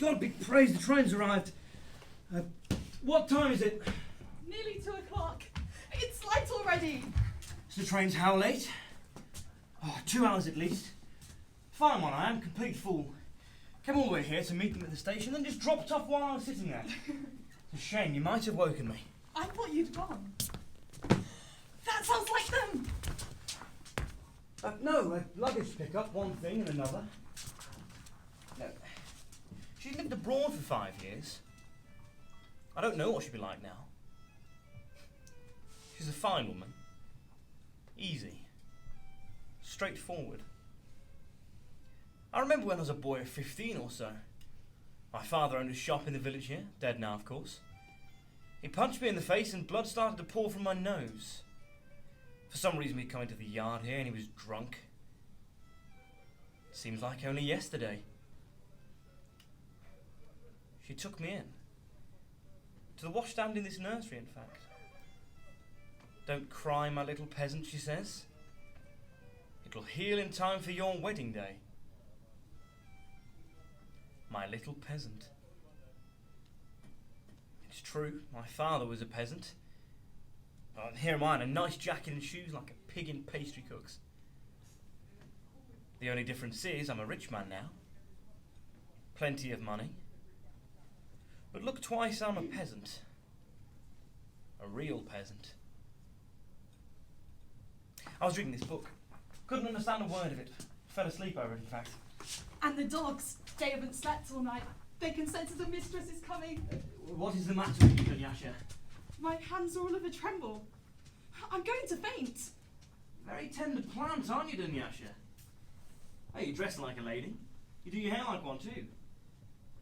God be praised, the train's arrived. What time is it? Nearly 2 o'clock. It's late already. Is the train's how late? Oh, 2 hours at least. Fine one, I am, complete fool. Came all the way here to meet them at the station, then just dropped off while I was sitting there. It's a shame, you might have woken me. I thought you'd gone. That sounds like them! No, luggage pickup, one thing and another. No, she's lived abroad for 5 years. I don't know what she'll be like now. She's a fine woman. Easy. Straightforward. I remember when I was a boy of 15 or so. My father owned a shop in the village here, dead now of course. He punched me in the face and blood started to pour from my nose. For some reason we'd come into the yard here and he was drunk. Seems like only yesterday. She took me in. To the washstand in this nursery, in fact. Don't cry, my little peasant, she says. It'll heal in time for your wedding day. My little peasant. It's true, my father was a peasant. Oh, and here am I in a nice jacket and shoes like a pig in pastry cooks. The only difference is I'm a rich man now. Plenty of money. But look twice, I'm a peasant. A real peasant. I was reading this book. Couldn't understand a word of it. Fell asleep over it, in fact. And the dogs, they haven't slept all night. They can sense the mistress is coming. What is the matter with you, Dunyasha? My hands are all of a tremble. I'm going to faint. Very tender plant, aren't you, Dunyasha? Hey, you dress like a lady. You do your hair like one too.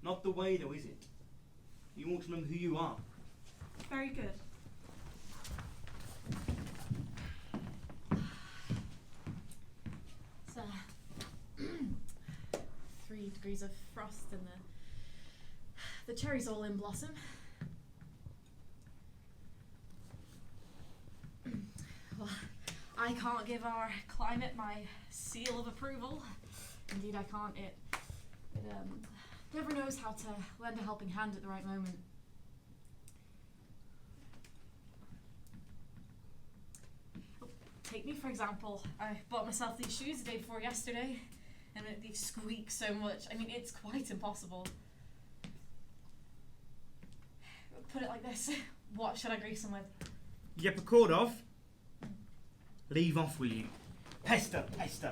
Not the way though, is it? You want to know who you are. Very good. It's 3 degrees of frost and the cherries all in blossom. Well, I can't give our climate my seal of approval. Indeed I can't. It never knows how to lend a helping hand at the right moment. Take me for example. I bought myself these shoes the day before yesterday and they squeak so much. I mean, it's quite impossible. Put it like this. What should I grease them with? Yepakordov? Leave off, will you? Pester, pester.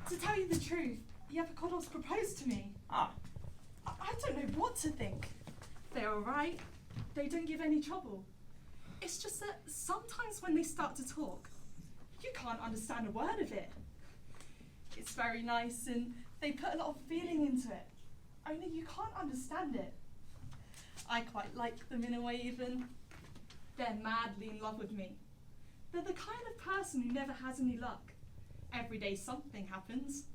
To tell you the truth, Yepakordov's proposed to me. Ah. I don't know what to think. They're alright. They don't give any trouble. It's just that sometimes when they start to talk, you can't understand a word of it. It's very nice and they put a lot of feeling into it. Only you can't understand it. I quite like them in a way even. They're madly in love with me. They're the kind of person who never has any luck. Every day something happens.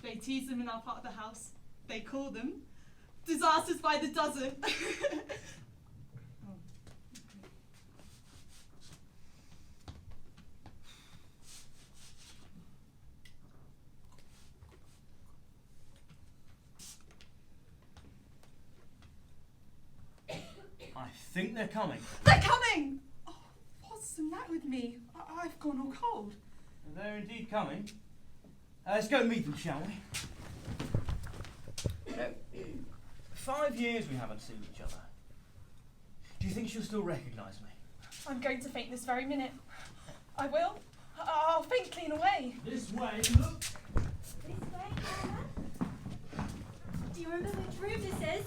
They tease them in our part of the house. They call them disasters by the dozen. I think they're coming. They're coming! Oh, what's the matter with me? I've gone all cold. They're indeed coming. Let's go meet them, shall we? 5 years we haven't seen each other. Do you think she'll still recognise me? I'm going to faint this very minute. I will. I'll faint clean away. This way, look. This way, Anna? Do you remember which room this is?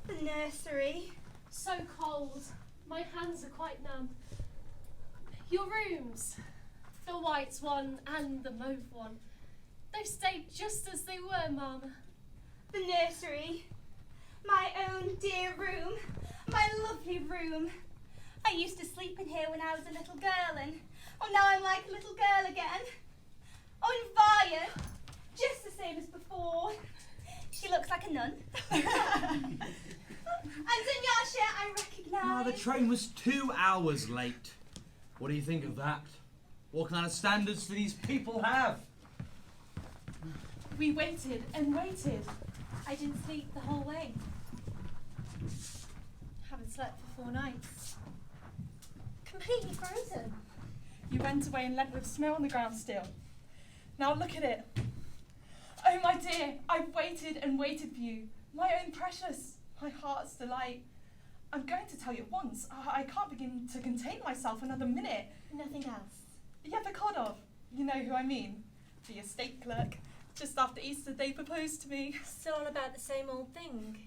The nursery. So cold. My hands are quite numb. Your rooms, the white one and the mauve one, they've stayed just as they were, Mama. The nursery. My own dear room. My lovely room. I used to sleep in here when I was a little girl and now I'm like a little girl again. Oh, and Vaya, just the same as before. She looks like a nun. And Dunyasha, I recognise. The train was 2 hours late. What do you think of that? What kind of standards do these people have? We waited and waited. I didn't sleep the whole way. Haven't slept for 4 nights. Completely frozen. You went away and left with snow on the ground still. Now look at it. Oh my dear, I've waited and waited for you. My own precious, my heart's delight. I'm going to tell you at once. I can't begin to contain myself another minute. Nothing else. Yeah, the Kodov. You know who I mean. The estate clerk. Just after Easter they proposed to me. Still on about the same old thing.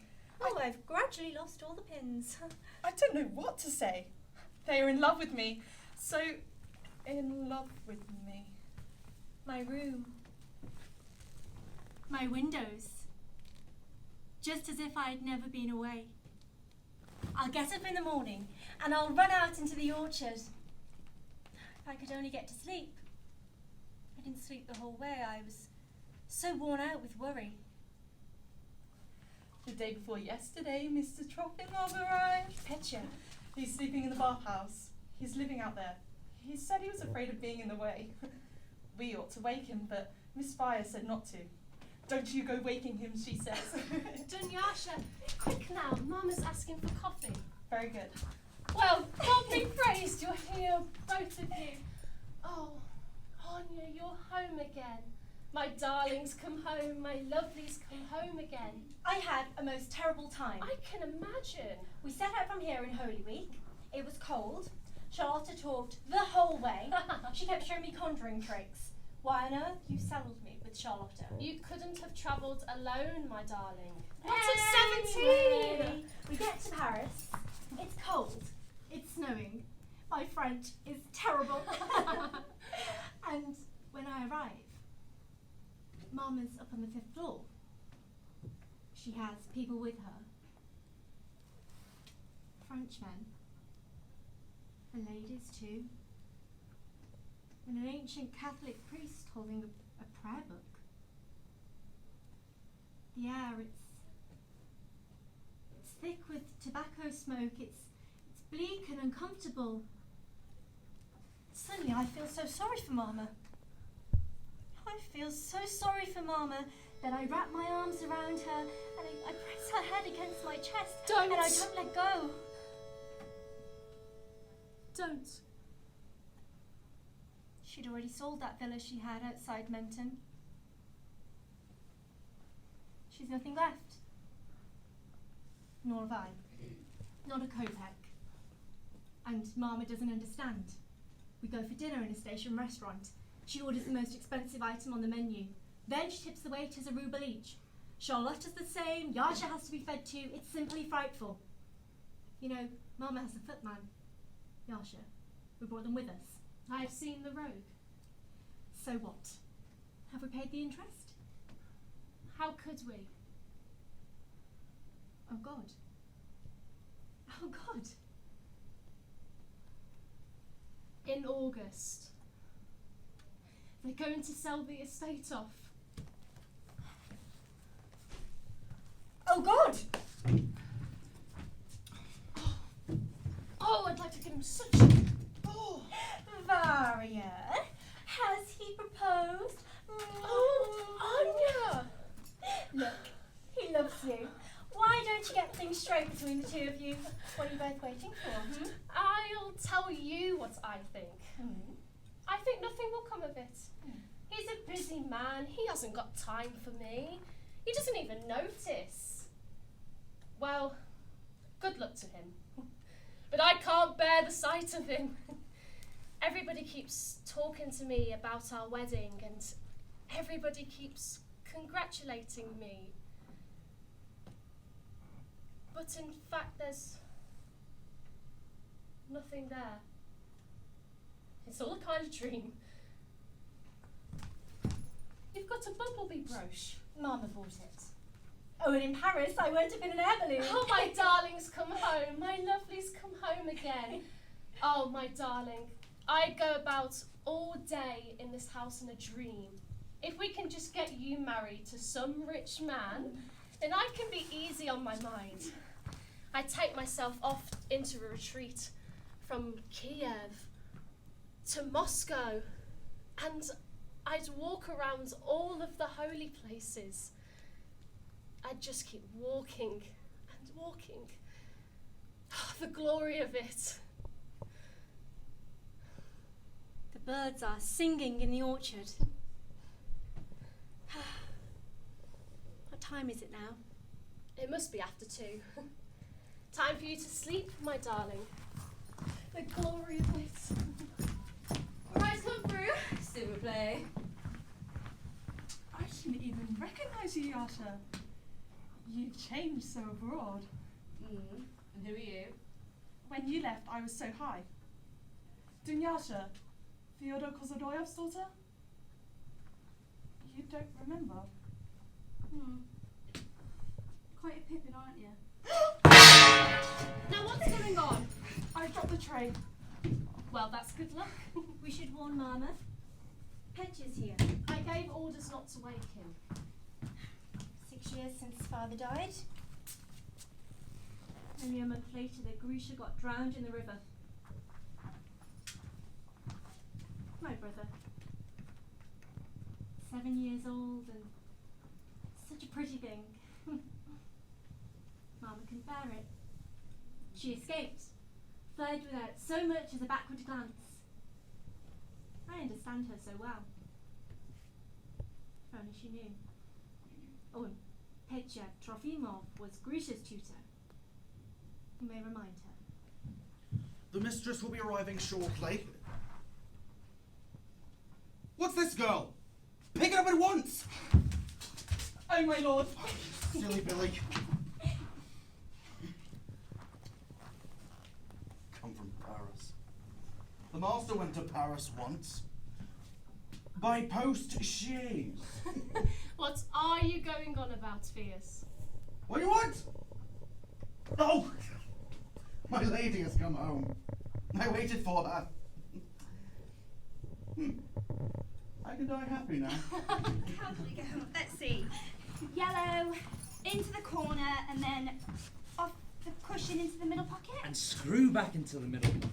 Oh, I've gradually lost all the pins. I don't know what to say. They are in love with me. So in love with me. My room. My windows. Just as if I had never been away. I'll get up in the morning and I'll run out into the orchard. If I could only get to sleep. I didn't sleep the whole way. I was so worn out with worry. The day before yesterday, Mr. Troppingov arrived. Petya. He's sleeping in the bathhouse. He's living out there. He said he was afraid of being in the way. We ought to wake him, but Miss Fire said not to. Don't you go waking him, she says. Dunyasha, quick now, Mama's asking for coffee. Very good. Well, God be praised, you're here, both of you. Oh, Anya, you're home again. My darlings come home, my lovelies come home again. I had a most terrible time. I can imagine. We set out from here in Holy Week. It was cold. Charlotta talked the whole way. She kept showing me conjuring tricks. Why on earth you saddled me with Charlotta? You couldn't have travelled alone, my darling. Not at 17! We get to Paris. It's cold. It's snowing. My French is terrible. And when I arrive, Mama's up on the 5th floor. She has people with her. Frenchmen. And ladies too. And an ancient Catholic priest holding a prayer book. The air, it's thick with tobacco smoke. It's bleak and uncomfortable. Suddenly I feel so sorry for Mama. I feel so sorry for Mama that I wrap my arms around her and I press her head against my chest. Don't. And I don't let go. Don't. She'd already sold that villa she had outside Menton. She's nothing left. Nor have I. Not a kopeck. And Mama doesn't understand. We go for dinner in a station restaurant. She orders the most expensive item on the menu. Then she tips the waiters a ruble each. Charlotta's the same. Yasha has to be fed too. It's simply frightful. You know, Mama has a footman. Yasha. We brought them with us. I've seen the rogue. So what? Have we paid the interest? How could we? Oh God. Oh God. In August. They're going to sell the estate off. Oh God! Oh, I'd like to give him such... Oh. Varia, has he proposed? Oh, Anya! Look, he loves you. Why don't you get things straight between the two of you? What are you both waiting for? I'll tell you what I think. I think nothing will come of it. He's a busy man. He hasn't got time for me. He doesn't even notice. Well, good luck to him. But I can't bear the sight of him. Everybody keeps talking to me about our wedding and everybody keeps congratulating me. But in fact, there's nothing there. It's all a kind of dream. You've got a bumblebee brooch. Mama bought it. Oh, and in Paris, I went up in an air balloon. Oh, my darlings come home. My lovelies come home again. Oh, my darling. I go about all day in this house in a dream. If we can just get you married to some rich man, then I can be easy on my mind. I'd take myself off into a retreat from Kiev to Moscow, and I'd walk around all of the holy places. I'd just keep walking and walking. The glory of it. The birds are singing in the orchard. What time is it now? It must be after 2. Time for you to sleep, my darling. The glory of it. Rise, come through. S'il vous plaît. I didn't even recognise you, Yasha. You've changed so abroad. And who are you? When you left, I was so high. Dunyasha, Fyodor Kozodoyev's daughter? You don't remember? Quite a pippin, aren't you? Now what's going on? I dropped the tray. Well, that's good luck. We should warn Mama. Petya's here. I gave orders not to wake him. 6 years since father died. Only a month later, the Grusha got drowned in the river. My brother. 7 years old and such a pretty thing. Mama can bear it. She escaped, fled without so much as a backward glance. I understand her so well. If only she knew. Oh, and Petya Trofimov was Grusha's tutor. You may remind her. The mistress will be arriving shortly. What's this girl? Pick it up at once! Oh, my lord. Silly Billy. Come from Paris. The master went to Paris once. By post-chaise. What are you going on about, Fierce? What do you want? Oh! My lady has come home. I waited for her. I can die happy now. How do we go? Let's see. Yellow, into the corner, and then off the cushion into the middle pocket. And screw back into the middle pocket.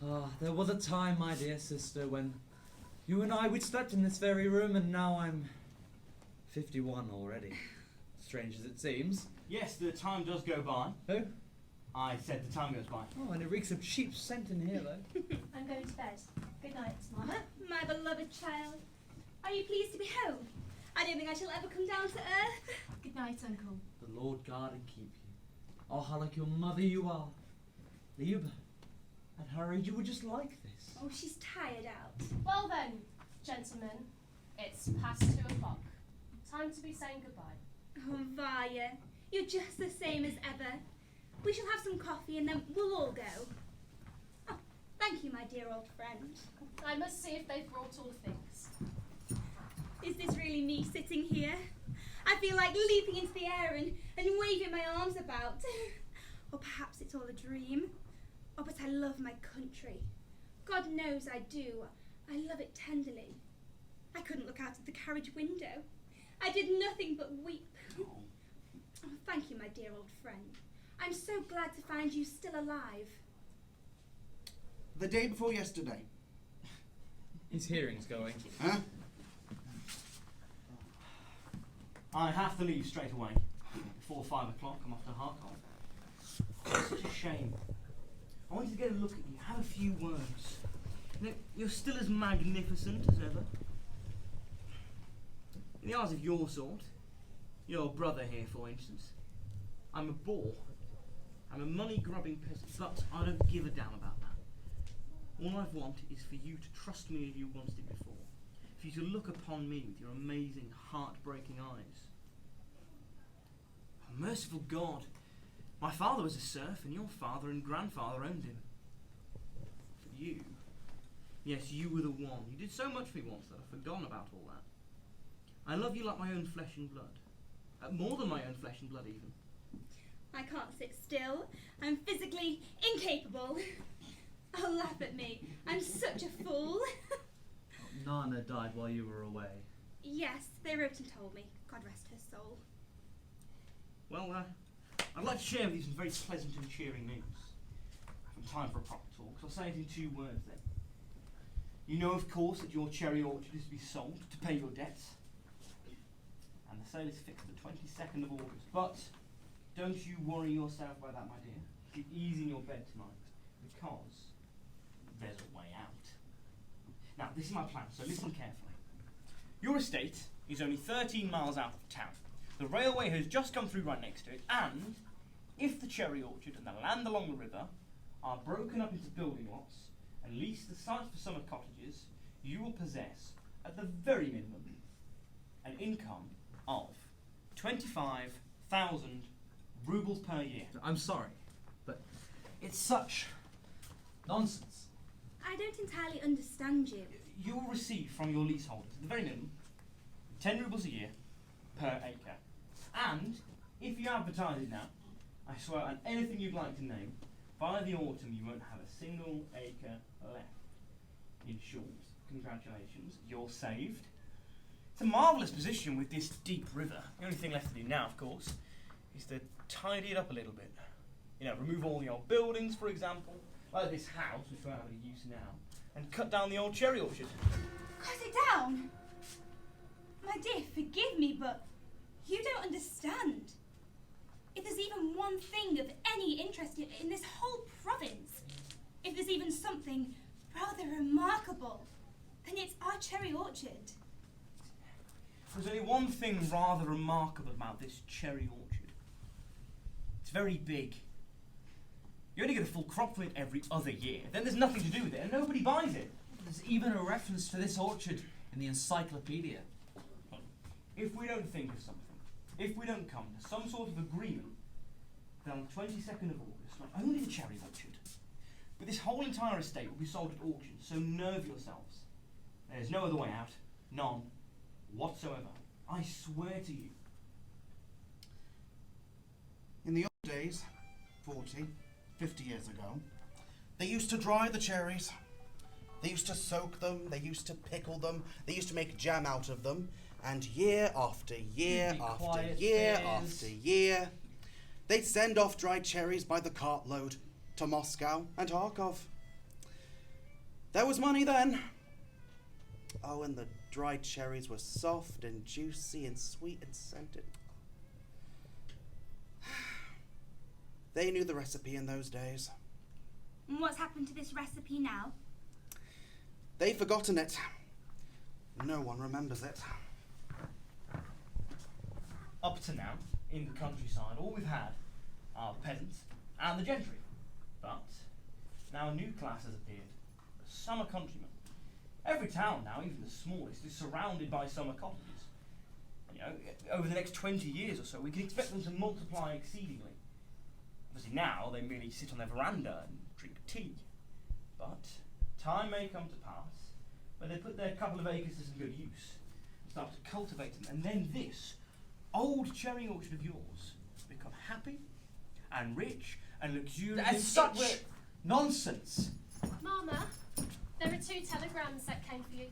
Ah, there was a time, my dear sister, when you and I, we'd slept in this very room, and now I'm 51 already. Strange as it seems. Yes, the time does go by. Who? I said the time goes by. Oh, and it reeks of cheap scent in here, though. I'm going to bed. Good night, Mama. My beloved child. Are you pleased to be home? I don't think I shall ever come down to earth. Good night, Uncle. The Lord guard and keep you. Oh, how like your mother you are. Liebe, at her age you were just like this. Oh, she's tired out. Well then, gentlemen, it's past 2 o'clock. Time to be saying goodbye. Oh, Varya, you're just the same as ever. We shall have some coffee and then we'll all go. Oh, thank you, my dear old friend. I must see if they've brought all the things. Is this really me sitting here? I feel like leaping into the air and waving my arms about. Or perhaps it's all a dream. Oh, but I love my country. God knows I do. I love it tenderly. I couldn't look out of the carriage window. I did nothing but weep. Oh, thank you, my dear old friend. I'm so glad to find you still alive. The day before yesterday. His hearing's going. Huh? I have to leave straight away. Before 5 o'clock, I'm off to Kharkov. It's such a shame. I wanted to get a look at you, have a few words. You know, you're still as magnificent as ever. In the eyes of your sort, your brother here, for instance, I'm a bore. I'm a money-grubbing peasant, but I don't give a damn about that. All I want is for you to trust me as you once did before. For you to look upon me with your amazing, heart-breaking eyes. Oh, merciful God, my father was a serf, and your father and grandfather owned him. For you, yes, you were the one. You did so much for me once that I've forgotten about all that. I love you like my own flesh and blood. More than my own flesh and blood, even. I can't sit still. I'm physically incapable. Oh, laugh at me. I'm such a fool. Nana died while you were away. Yes, they wrote and told me. God rest her soul. Well, I'd like to share with you some very pleasant and cheering news. From time for a proper talk, so I'll say it in 2 words then. You know, of course, that your cherry orchard is to be sold to pay your debts. And the sale is fixed the 22nd of August. But don't you worry yourself about that, my dear. Keep easy in your bed tonight, because there's a way out. Now, this is my plan, so listen carefully. Your estate is only 13 miles out of town. The railway has just come through right next to it, and if the cherry orchard and the land along the river are broken up into building lots and leased as sites for summer cottages, you will possess, at the very minimum, an income of 25,000 rubles per year. I'm sorry, but it's such nonsense. I don't entirely understand you. You will receive from your leaseholders, at the very minimum, 10 rubles a year per acre. And if you advertise it now, I swear on anything you'd like to name, by the autumn you won't have a single acre left. In short, congratulations, you're saved. It's a marvellous position with this deep river. The only thing left to do now, of course, is to tidy it up a little bit. You know, remove all the old buildings, for example, like this house, which we don't have any use now, and cut down the old cherry orchard. Cut it down? My dear, forgive me, but you don't understand. If there's even one thing of any interest in this whole province, if there's even something rather remarkable, then it's our cherry orchard. There's only one thing rather remarkable about this cherry orchard. It's very big. You only get a full crop from it every other year. Then there's nothing to do with it, and nobody buys it. There's even a reference to this orchard in the encyclopedia. If we don't think of something, if we don't come to some sort of agreement, then on the 22nd of August, not only the cherry orchard, but this whole entire estate will be sold at auction, so nerve yourselves. There's no other way out, none whatsoever. I swear to you. In the old days, 40, 50 years ago, they used to dry the cherries. They used to soak them, they used to pickle them, they used to make jam out of them, and year after year after year after year, they'd send off dried cherries by the cartload to Moscow and Kharkov. There was money then. Oh, and the dried cherries were soft and juicy and sweet and scented. They knew the recipe in those days. And what's happened to this recipe now? They've forgotten it. No one remembers it. Up to now, in the countryside, all we've had are the peasants and the gentry. But now a new class has appeared, the summer countrymen. Every town now, even the smallest, is surrounded by summer cottages. You know, over the next 20 years or so, we can expect them to multiply exceedingly. Obviously now, they merely sit on their veranda and drink tea. But time may come to pass where they put their couple of acres to some good use, start to cultivate them, and then this old cherry orchard of yours become happy and rich and luxurious. That's such nonsense. Mama, there are 2 telegrams that came for you.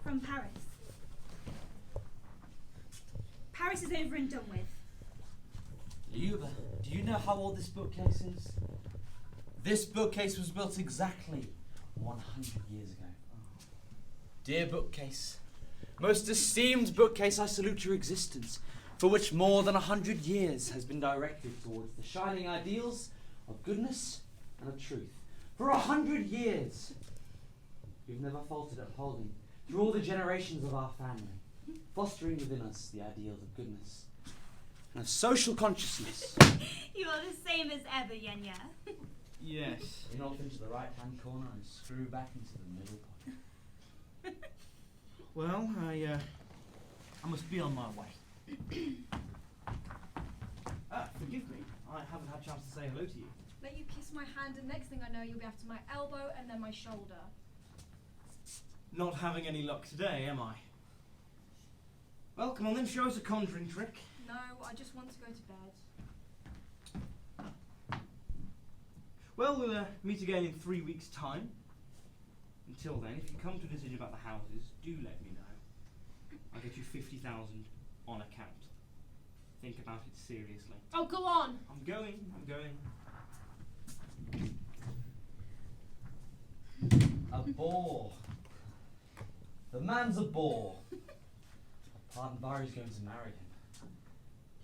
From Paris. Paris is over and done with. Luba, do you know how old this bookcase is? This bookcase was built exactly 100 years ago. Dear bookcase, most esteemed bookcase, I salute your existence, for which more than 100 years has been directed towards the shining ideals of goodness and of truth. For 100 years, you've never faltered upholding, through all the generations of our family, fostering within us the ideals of goodness and of social consciousness. You are the same as ever, Yenya. Yes. In off into the right-hand corner and screw back into the middle pocket. Well, I must be on my way. Forgive me, I haven't had a chance to say hello to you. Let you kiss my hand, and next thing I know, you'll be after my elbow and then my shoulder. Not having any luck today, am I? Well, come on then, show us a conjuring trick. No, I just want to go to bed. Well, we'll meet again in 3 weeks' time. Until then, if you come to a decision about the houses, do let me know. I'll get you 50,000 on account. think about it seriously. Oh, go on. I'm going. A bore. The man's a bore. Pardon Barry's going to marry him.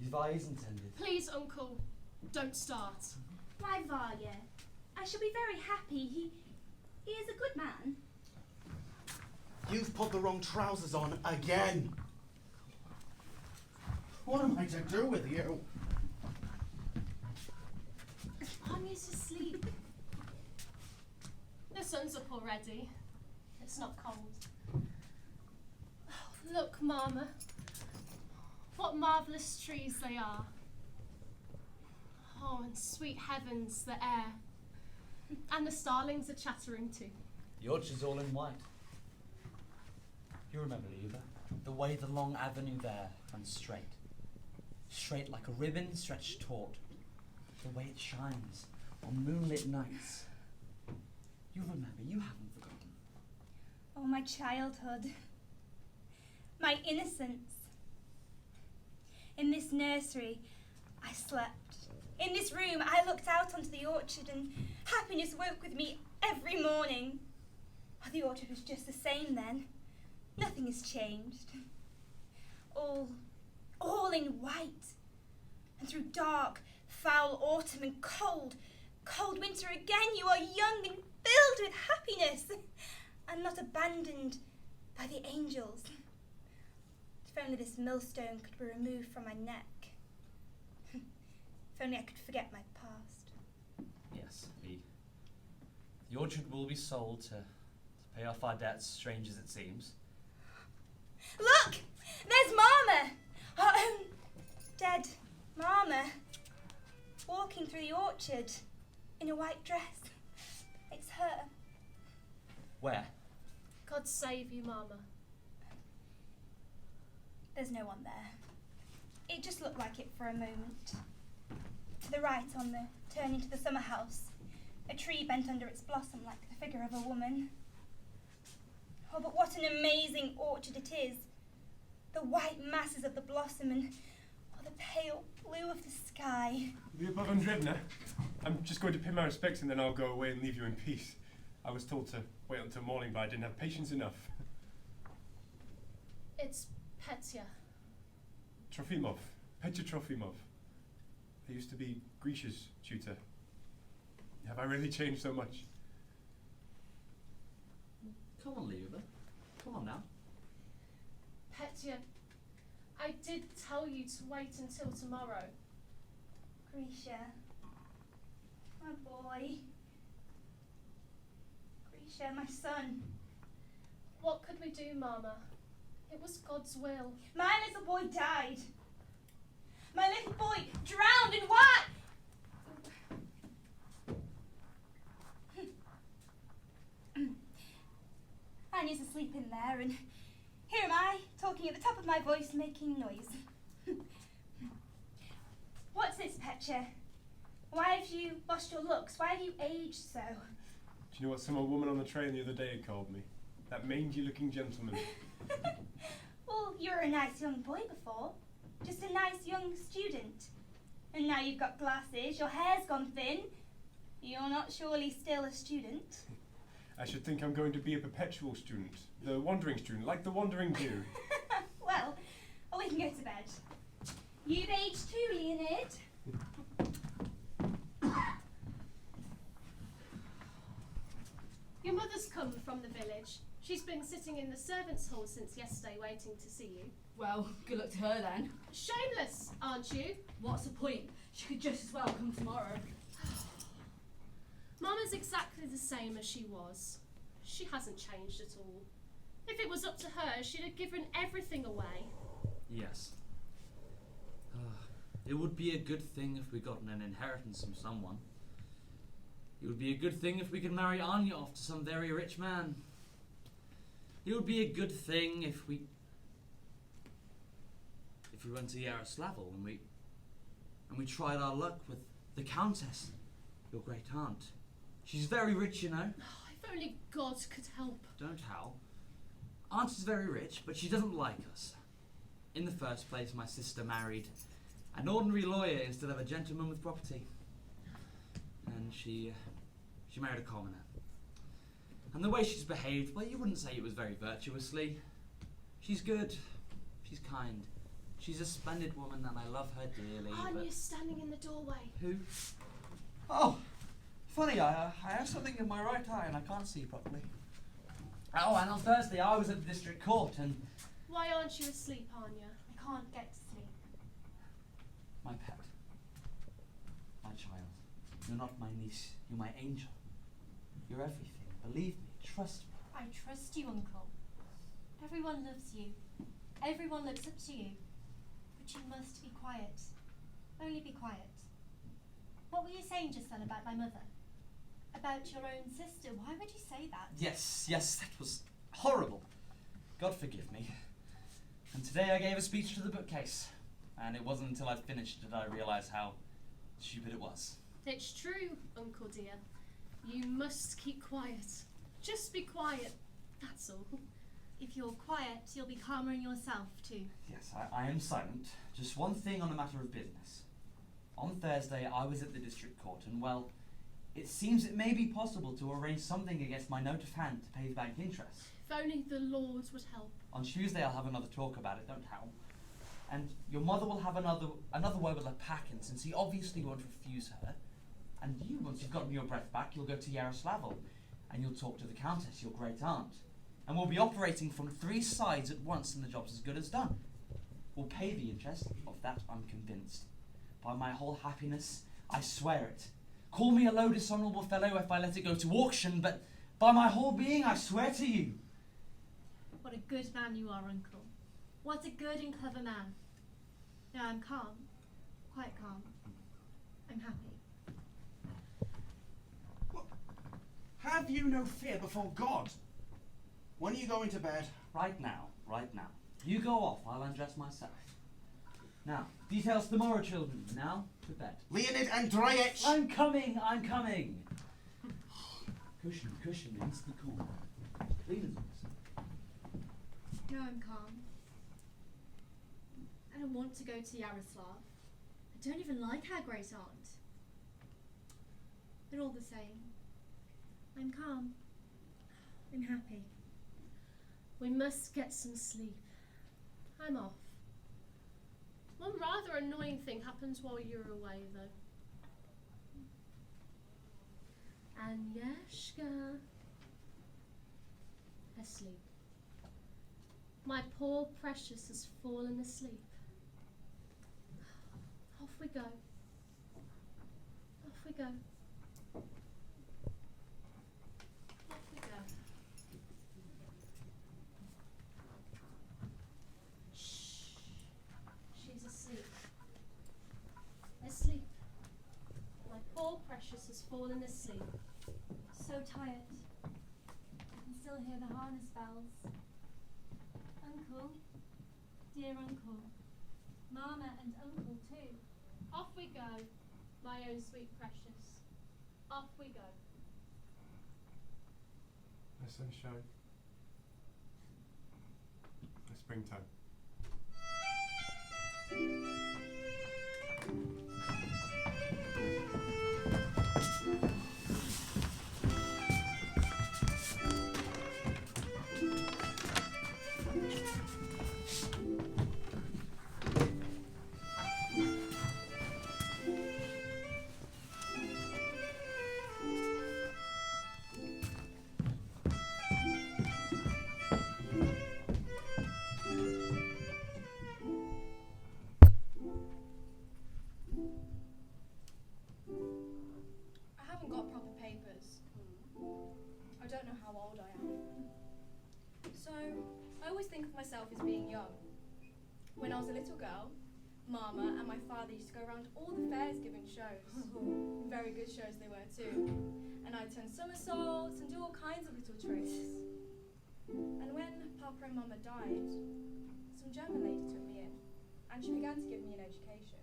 His vie is intended. Please, Uncle, don't start. Why, Varya? I shall be very happy. He is a good man. You've put the wrong trousers on again. What am I to do with you? I'm used to sleep. The sun's up already. It's not cold. Oh, look, Mama. What marvellous trees they are. Oh, and sweet heavens, the air. And the starlings are chattering too. The orchard's all in white. You remember, Eva, the way the long avenue there runs straight. Straight like a ribbon stretched taut. The way it shines on moonlit nights. You remember, you haven't forgotten. Oh, my childhood. My innocence. In this nursery, I slept. In this room, I looked out onto the orchard and happiness woke with me every morning. Oh, the orchard was just the same then. Nothing has changed. All in white. And through dark, foul autumn and cold winter again, you are young and filled with happiness. And not abandoned by the angels. If only this millstone could be removed from my neck. If only I could forget my past. Yes, the orchard will be sold to pay off our debts, strange as it seems. Look! There's Mama! Our own dead Mama. Walking through the orchard in a white dress. It's her. Where? God save you, Mama. There's no one there. It just looked like it for a moment. To the right on the turn into the summer house, a tree bent under its blossom like the figure of a woman. Oh, but what an amazing orchard it is. The white masses of the blossom and the pale blue of the sky. Lyubov Andreevna, I'm just going to pay my respects and then I'll go away and leave you in peace. I was told to wait until morning, but I didn't have patience enough. It's Petya. Trofimov, Petya Trofimov. I used to be Grisha's tutor. Have I really changed so much? Come on, Lyuba. Come on now. Petya, I did tell you to wait until tomorrow. Grisha. My boy. Grisha, my son. What could we do, Mama? It was God's will. My little boy died. My little boy drowned in what? Anya's asleep in there, and here am I, talking at the top of my voice, making noise. What's this, Petya? Why have you lost your looks? Why have you aged so? Do you know what some old woman on the train the other day had called me? That mangy-looking gentleman. Well, you were a nice young boy before. Just a nice young student. And now you've got glasses, your hair's gone thin. You're not surely still a student. I should think I'm going to be a perpetual student. The wandering student, like the wandering Jew. Well, we can go to bed. You've aged too, Leonid. Your mother's come from the village. She's been sitting in the servants' hall since yesterday waiting to see you. Well, good luck to her then. Shameless, aren't you? What's the point? She could just as well come tomorrow. Mama's exactly the same as she was. She hasn't changed at all. If it was up to her, she'd have given everything away. Yes. It would be a good thing if we got an inheritance from someone. It would be a good thing if we could marry Anya off to some very rich man. It would be a good thing if we went to Yaroslavl and we tried our luck with the Countess, your great aunt. She's very rich, you know. Oh, if only God could help. Don't howl. Aunt is very rich, but she doesn't like us. In the first place, my sister married An ordinary lawyer instead of a gentleman with property. And she married a commoner. And the way she's behaved, well, you wouldn't say it was very virtuously. She's good. She's kind. She's a splendid woman and I love her dearly. Aren't you standing in the doorway? Who? Oh, funny, I have something in my right eye and I can't see properly. Oh, and on Thursday I was at the district court and... Why aren't you asleep, Anya? I can't get to sleep. My pet. My child. You're not my niece. You're my angel. You're everything. Believe me. Trust me. I trust you, Uncle. Everyone loves you. Everyone looks up to you. But you must be quiet. Only be quiet. What were you saying just then about my mother? About your own sister? Why would you say that? Yes, that was horrible. God forgive me. And today I gave a speech to the bookcase. And it wasn't until I'd finished that I realised how stupid it was. It's true, Uncle dear. You must keep quiet. Just be quiet, that's all. If you're quiet, you'll be calmer in yourself too. Yes, I am silent. Just one thing on a matter of business. On Thursday I was at the district court and, well, it seems it may be possible to arrange something against my note of hand to pay the bank interest. If only the Lord would help. On Tuesday I'll have another talk about it, don't howl. And your mother will have another word with her Paquin, since he obviously won't refuse her. And you, once you've gotten your breath back, you'll go to Yaroslavl, and you'll talk to the Countess, your great aunt. And we'll be operating from 3 sides at once, and the job's as good as done. We'll pay the interest, of that I'm convinced. By my whole happiness, I swear it. Call me a low dishonourable fellow if I let it go to auction, but by my whole being, I swear to you. What a good man you are, Uncle. What a good and clever man. Now I'm calm. Quite calm. I'm happy. Have you no fear before God? When are you going to bed? Right now. You go off, I'll undress myself. Now, details tomorrow, children. Now, to bed. Leonid Andreevich! I'm coming! Cushion against the corner. Clean as this. No, I'm calm. I don't want to go to Yaroslav. I don't even like our great aunt. But all the same, I'm calm. I'm happy. We must get some sleep. I'm off. One rather annoying thing happens while you're away, though. Agnieszka. Asleep. My poor precious has fallen asleep. Off we go. Off we go. Off we go. Shh. She's asleep. Asleep. My poor precious has fallen asleep. So tired. I can still hear the harness bells. Uncle, dear Uncle, Mama and Uncle too. Off we go, my own sweet precious. Off we go. The sunshine. The springtime. I haven't got proper papers. I don't know how old I am. So, I always think of myself as being young. When I was a little girl, Mama and my father used to go around all the fairs giving shows. Very good shows they were too. And I'd turn somersaults and do all kinds of little tricks. And when Papa and Mama died, some German lady took me in, and she began to give me an education.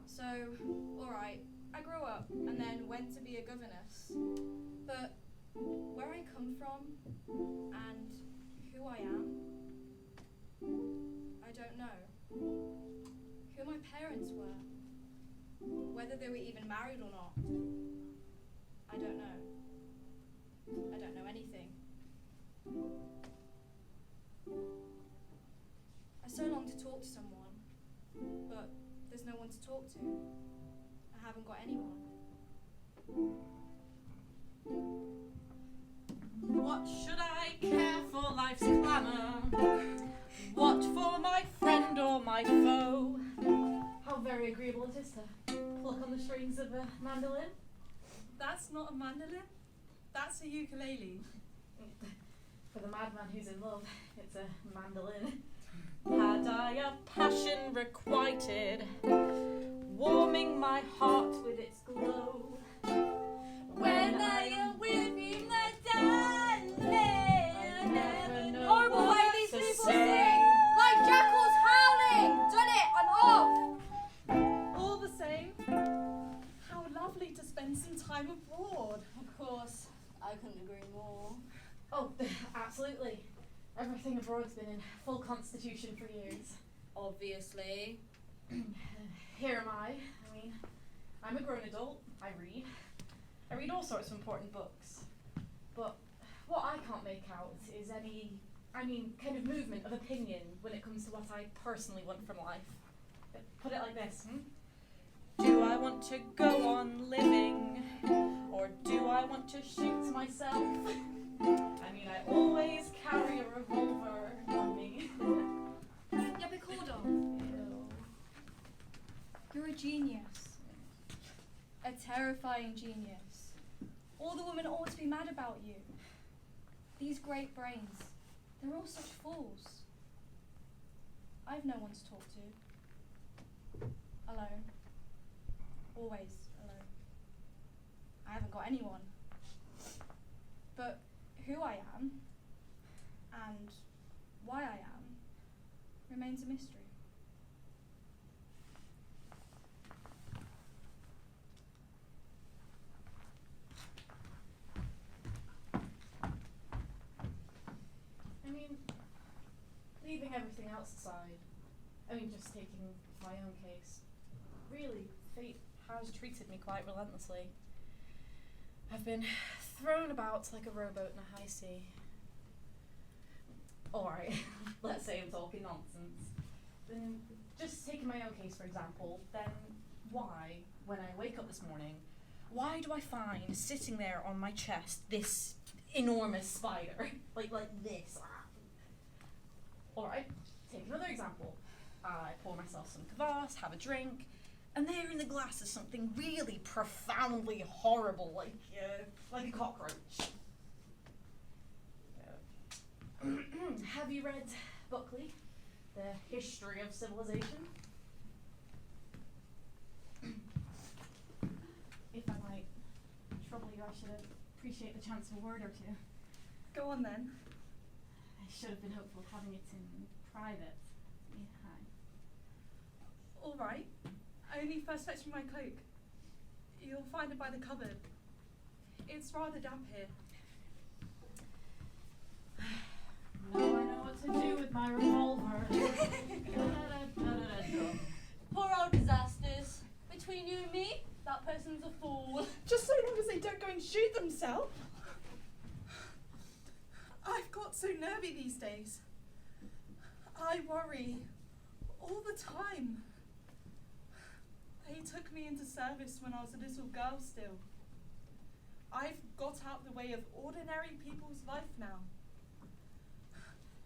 So, alright, I grew up and then went to be a governess. But where I come from and who I am, I don't know. Who who my parents were, whether they were even married or not. I don't know. I don't know anything. I so long to talk to someone, but there's no one to talk to. I haven't got anyone. What should I care for life's clamour? What for my friend or my foe? How very agreeable it is to pluck on the strings of a mandolin. That's not a mandolin. That's a ukulele. For the madman who's in love, it's a mandolin. Had I a passion requited, warming my heart with its glow. When I am with you, my darling, never know Horrible what way these to people say. sing! Like jackals howling! Done it, I'm off! All the same, how lovely to spend some time abroad. Of course, I couldn't agree more. Oh, absolutely. Everything abroad's been in full constitution for years. Obviously. Here am I. I mean, I'm a grown adult. I read all sorts of important books. But what I can't make out is any, kind of movement of opinion when it comes to what I personally want from life. Put it like this, Do I want to go on living, or do I want to shoot myself? I always carry a revolver on me. Yeah, but hold on. You're a genius. A terrifying genius. All the women ought to be mad about you. These great brains, they're all such fools. I've no one to talk to. Alone. Always alone. I haven't got anyone. But who I am, and why I am, remains a mystery. Leaving everything else aside, just taking my own case, really, fate has treated me quite relentlessly. I've been thrown about like a rowboat in a high sea. Alright, let's say I'm talking nonsense. Then, just taking my own case for example, then why, when I wake up this morning, why do I find sitting there on my chest this enormous spider? like this. Alright, take another example. I pour myself some kvass, have a drink, and there in the glass is something really profoundly horrible, like a cockroach. Have you read Buckley, The History of Civilization? If I might trouble you, I should appreciate the chance of a word or two. Go on then. I should have been hopeful of having it in private. Yeah. All right. Only first fetch me my cloak. You'll find it by the cupboard. It's rather damp here. Now I know what to do with my revolver. Poor old disasters. Between you and me, that person's a fool. Just so long as they don't go and shoot themselves. I've got so nervy these days. I worry all the time. They took me into service when I was a little girl still. I've got out the way of ordinary people's life now.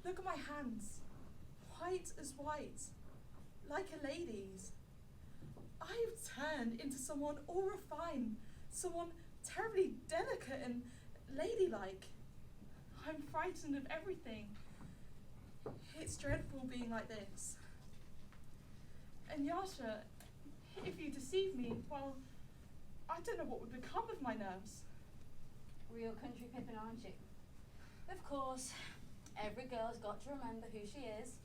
Look at my hands, white as white, like a lady's. I've turned into someone all refined, someone terribly delicate and ladylike. I'm frightened of everything. It's dreadful being like this. And Yasha, if you deceive me, well, I don't know what would become of my nerves. Real country pippin, aren't you? Of course, every girl's got to remember who she is.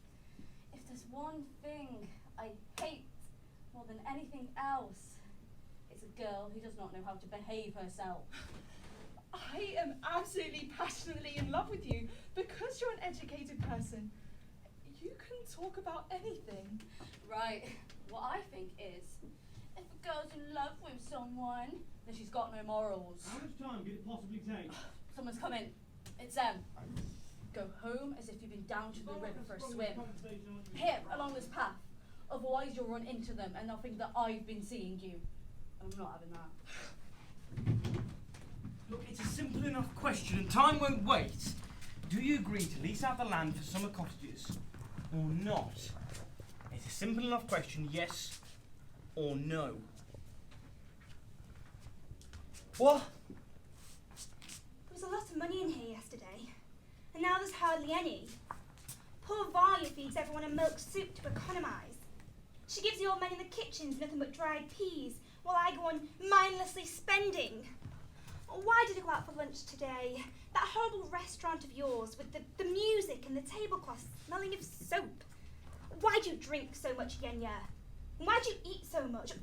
If there's one thing I hate more than anything else, it's a girl who does not know how to behave herself. I am absolutely passionately in love with you because you're an educated person. You can talk about anything. Right. What I think is, if a girl's in love with someone, then she's got no morals. How much time could it possibly take? Someone's coming. It's them. Go home as if you've been down to the river for a swim. Here, along this path. Otherwise you'll run into them and they'll think that I've been seeing you. And I'm not having that. Look, it's a simple enough question and time won't wait. Do you agree to lease out the land for summer cottages or not? It's a simple enough question, yes or no. What? There was a lot of money in here yesterday, and now there's hardly any. Poor Varya feeds everyone a milk soup to economise. She gives the old men in the kitchens nothing but dried peas, while I go on mindlessly spending. Why did I go out for lunch today? That horrible restaurant of yours with the music and the tablecloths smelling of soap. Why do you drink so much, Yenya? Why do you eat so much?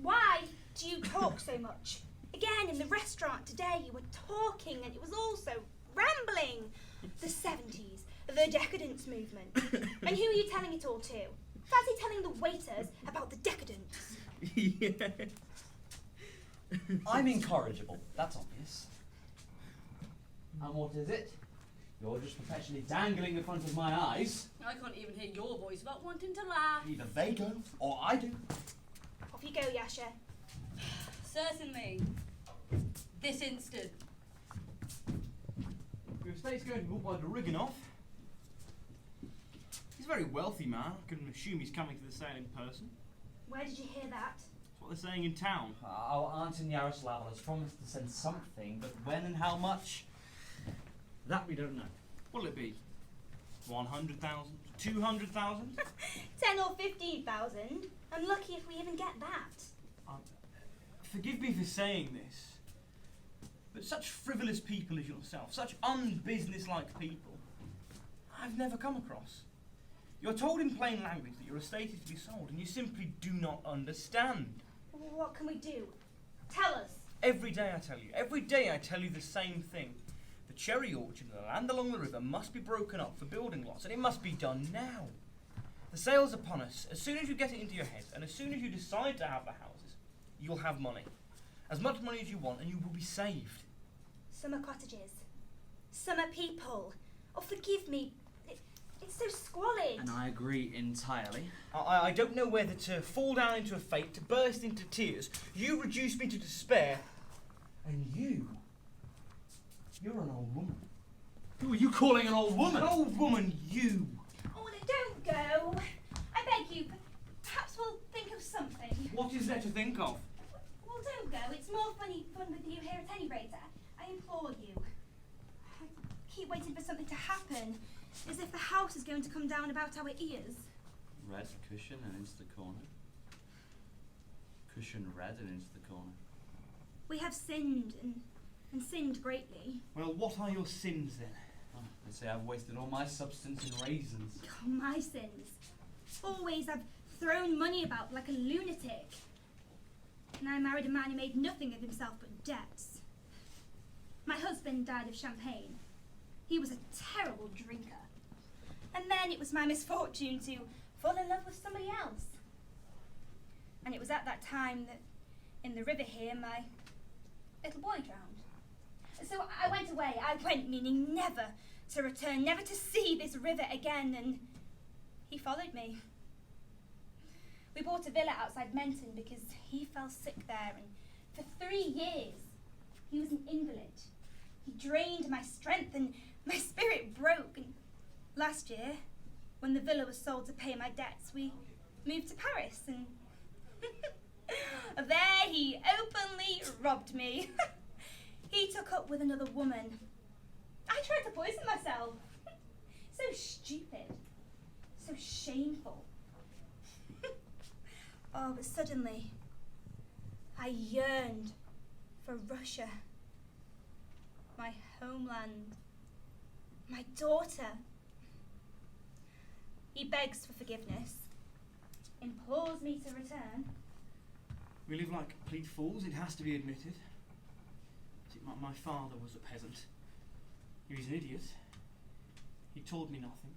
Why do you talk so much? Again, in the restaurant today, you were talking and it was also rambling. The 70s, the decadence movement. And who are you telling it all to? Fancy telling the waiters about the decadence. Yeah. I'm incorrigible, that's obvious. And what is it? You're just perpetually dangling in front of my eyes. I can't even hear your voice without wanting to laugh. Either they go, or I do. Off you go, Yasha. Certainly. This instant. Your estate's going to be bought by the Riganoff. He's a very wealthy man. I can assume he's coming to the sale in person. Where did you hear that? That's what they're saying in town. Our aunt in Yaroslavl has promised to send something, but when and how much, that we don't know. What'll it be? 100,000? 200,000? 10 or 15,000. I'm lucky if we even get that. Forgive me for saying this, but such frivolous people as yourself, such unbusinesslike people, I've never come across. You're told in plain language that your estate is to be sold, and you simply do not understand. What can we do? Tell us. Every day I tell you the same thing. The cherry orchard and the land along the river must be broken up for building lots, and it must be done now. The sale's upon us. As soon as you get it into your head, and as soon as you decide to have the houses, you'll have money. As much money as you want, and you will be saved. Summer cottages. Summer people. Oh, forgive me. It's so squalid. And I agree entirely. I don't know whether to fall down into a faint, to burst into tears. You reduce me to despair. And you're an old woman. Who are you calling an old woman? An old woman, you. Oh, don't go. I beg you. Perhaps we'll think of something. What is there to think of? Well, don't go. It's more fun with you here at any rate. I implore you. I keep waiting for something to happen, as if the house is going to come down about our ears. Red cushion and into the corner. Cushion red and into the corner. We have sinned and sinned greatly. Well, what are your sins then? Oh, they say I've wasted all my substance in raisins. Oh, my sins. Always I've thrown money about like a lunatic. And I married a man who made nothing of himself but debts. My husband died of champagne. He was a terrible drinker. And then it was my misfortune to fall in love with somebody else. And it was at that time that in the river here my little boy drowned. So I went away. I went meaning never to return, never to see this river again, and he followed me. We bought a villa outside Menton because he fell sick there, and for 3 years he was an invalid. He drained my strength and my spirit broke, and last year, when the villa was sold to pay my debts, we moved to Paris, and there he openly robbed me. He took up with another woman. I tried to poison myself. So stupid. So shameful. Oh, but suddenly, I yearned for Russia. My homeland. My daughter. He begs for forgiveness. Implores me to return. We live like complete fools, it has to be admitted. See, my father was a peasant. He was an idiot. He taught me nothing.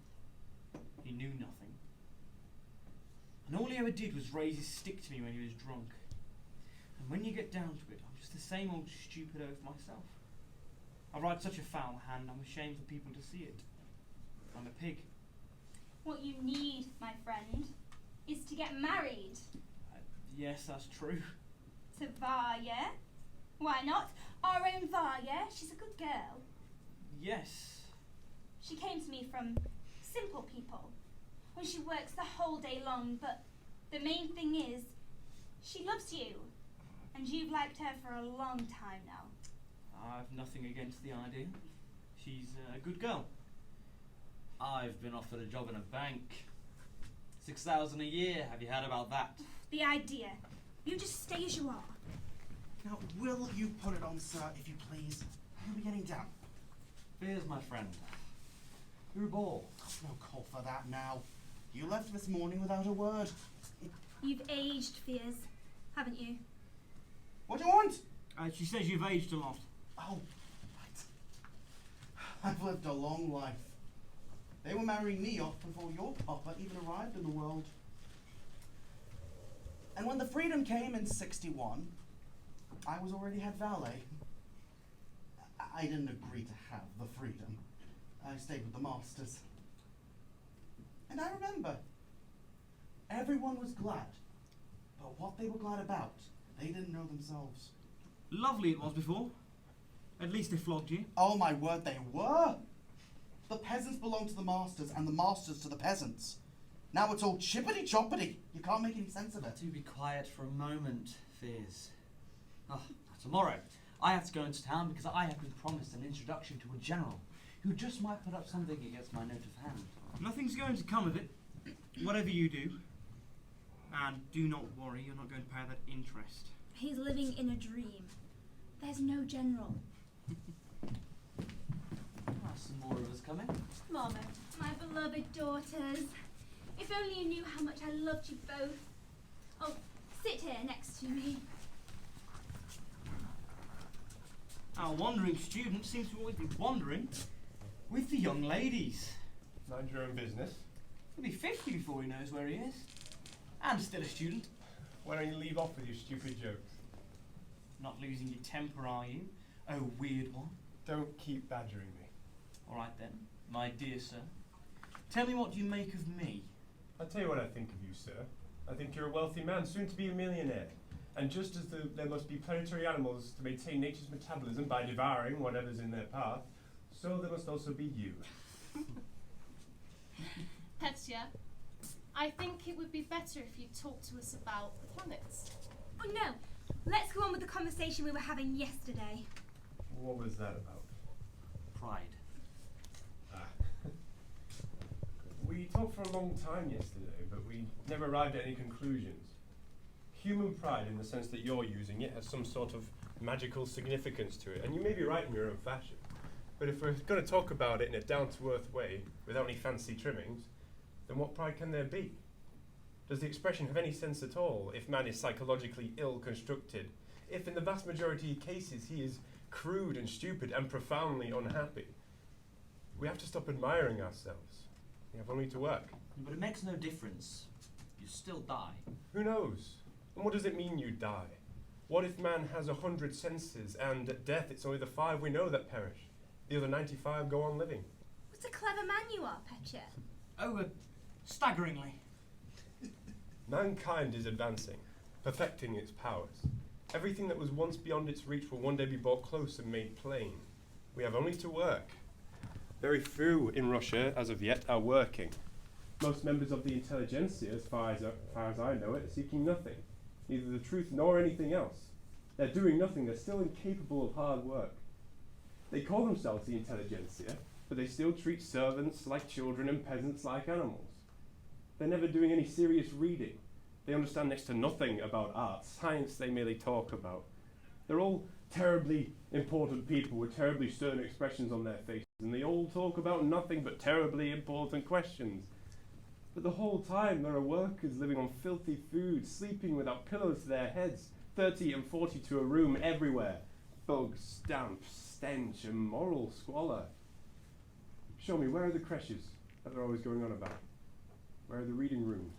He knew nothing. And all he ever did was raise his stick to me when he was drunk. And when you get down to it, I'm just the same old stupid oaf myself. I write such a foul hand, I'm ashamed for people to see it. I'm a pig. What you need, my friend, is to get married. Yes, that's true. To Varya. Why not? Our own Varya. She's a good girl. Yes. She came to me from simple people. When she works the whole day long, but the main thing is, she loves you. And you've liked her for a long time now. I've nothing against the idea. She's a good girl. I've been offered a job in a bank. 6,000 a year. Have you heard about that? The idea. You just stay as you are. Now, will you put it on, sir, if you please? You'll be getting down. Here's my friend. Who ball? No call for that now. You left this morning without a word. You've aged, Fears, haven't you? What do you want? She says you've aged a lot. Oh, right. I've lived a long life. They were marrying me off before your papa even arrived in the world. And when the freedom came in '61, I was already head valet. I didn't agree to have the freedom. I stayed with the masters. And I remember, everyone was glad. But what they were glad about, they didn't know themselves. Lovely it was before. At least they flogged you. Oh my word, they were! The peasants belonged to the masters and the masters to the peasants. Now it's all chippity-choppity. You can't make any sense of it. Do be quiet for a moment, Fears. Tomorrow, I have to go into town because I have been promised an introduction to a general who just might put up something against my note of hand. Nothing's going to come of it. Whatever you do. And do not worry, you're not going to pay that interest. He's living in a dream. There's no general. Some more of us coming. Mama, my beloved daughters. If only you knew how much I loved you both. Oh, sit here next to me. Our wandering student seems to always be wandering with the young ladies. Mind your own business. He'll be 50 before he knows where he is. And still a student. Why don't you leave off with your stupid jokes? Not losing your temper, are you? Oh, weird one. Don't keep badgering me. All right then, my dear sir. Tell me what you make of me. I'll tell you what I think of you, sir. I think you're a wealthy man, soon to be a millionaire. And just as there must be predatory animals to maintain nature's metabolism by devouring whatever's in their path, so there must also be you. Petya, I think it would be better if you talked to us about the planets. Oh no, let's go on with the conversation we were having yesterday. What was that about? Pride. We talked for a long time yesterday, but we never arrived at any conclusions. Human pride, in the sense that you're using it, has some sort of magical significance to it, and you may be right in your own fashion. But if we're going to talk about it in a down-to-earth way, without any fancy trimmings, then what pride can there be? Does the expression have any sense at all if man is psychologically ill-constructed? If in the vast majority of cases he is crude and stupid and profoundly unhappy? We have to stop admiring ourselves. We have only to work. But it makes no difference. You still die. Who knows? And what does it mean you die? What if man has 100 senses and at death it's only the 5 we know that perish? The other 95 go on living. What a clever man you are, Petya. Oh, staggeringly. Mankind is advancing, perfecting its powers. Everything that was once beyond its reach will one day be brought close and made plain. We have only to work. Very few in Russia, as of yet, are working. Most members of the intelligentsia, as far as I know it, are seeking nothing. Neither the truth nor anything else. They're doing nothing, they're still incapable of hard work. They call themselves the intelligentsia, but they still treat servants like children and peasants like animals. They're never doing any serious reading. They understand next to nothing about art. Science they merely talk about. They're all terribly important people with terribly stern expressions on their faces, and they all talk about nothing but terribly important questions. But the whole time there are workers living on filthy food, sleeping without pillows to their heads, 30 and 40 to a room everywhere. Bugs, damp, stench, and moral squalor. Show me, where are the creches? that they're always going on about? Where are the reading rooms?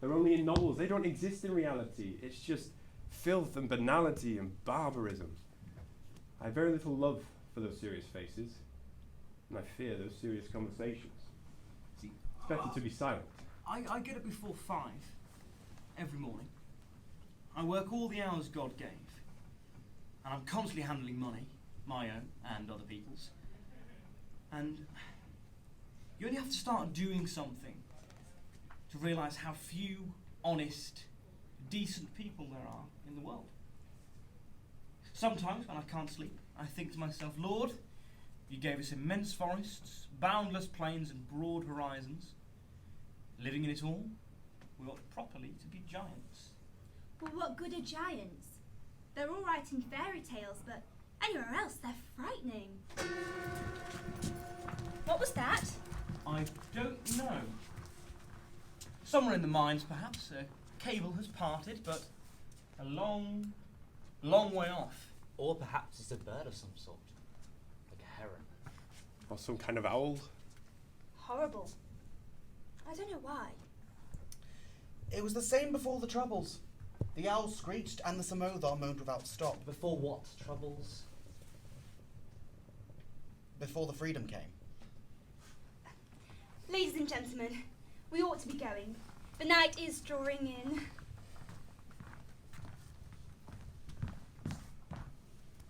They're only in novels. They don't exist in reality. It's just filth and banality and barbarism. I have very little love for those serious faces, and I fear those serious conversations. See, It's better to be silent. I get up before 5 every morning. I work all the hours God gave, and I'm constantly handling money, my own and other people's. And you only have to start doing something to realise how few honest, decent people there are in the world. Sometimes when I can't sleep, I think to myself, Lord, you gave us immense forests, boundless plains and broad horizons. Living in it all, we ought properly to be giants. But what good are giants? They're all right in fairy tales, but anywhere else they're frightening. What was that? I don't know. Somewhere in the mines, perhaps, a cable has parted, but a long, long way off. Or perhaps it's a bird of some sort, like a heron. Or some kind of owl. Horrible. I don't know why. It was the same before the Troubles. The owl screeched and the Samodar moaned without stop. Before what troubles? Before the freedom came. Ladies and gentlemen, we ought to be going. The night is drawing in.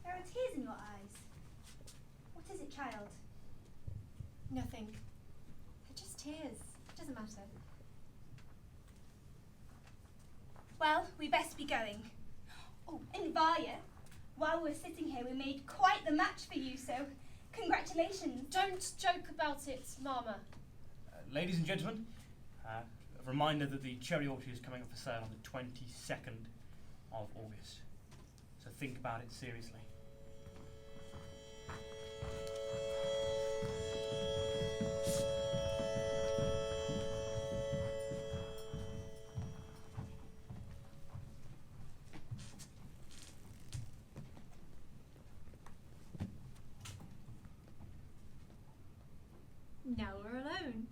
There are tears in your eyes. What is it, child? Nothing. They're just tears. It doesn't matter. Well, we best be going. Oh, and Varya, while we're sitting here, we made quite the match for you, so congratulations. Don't joke about it, Mama. Ladies and gentlemen, a reminder that the cherry orchard is coming up for sale on the 22nd of August. So think about it seriously. Now we're alone.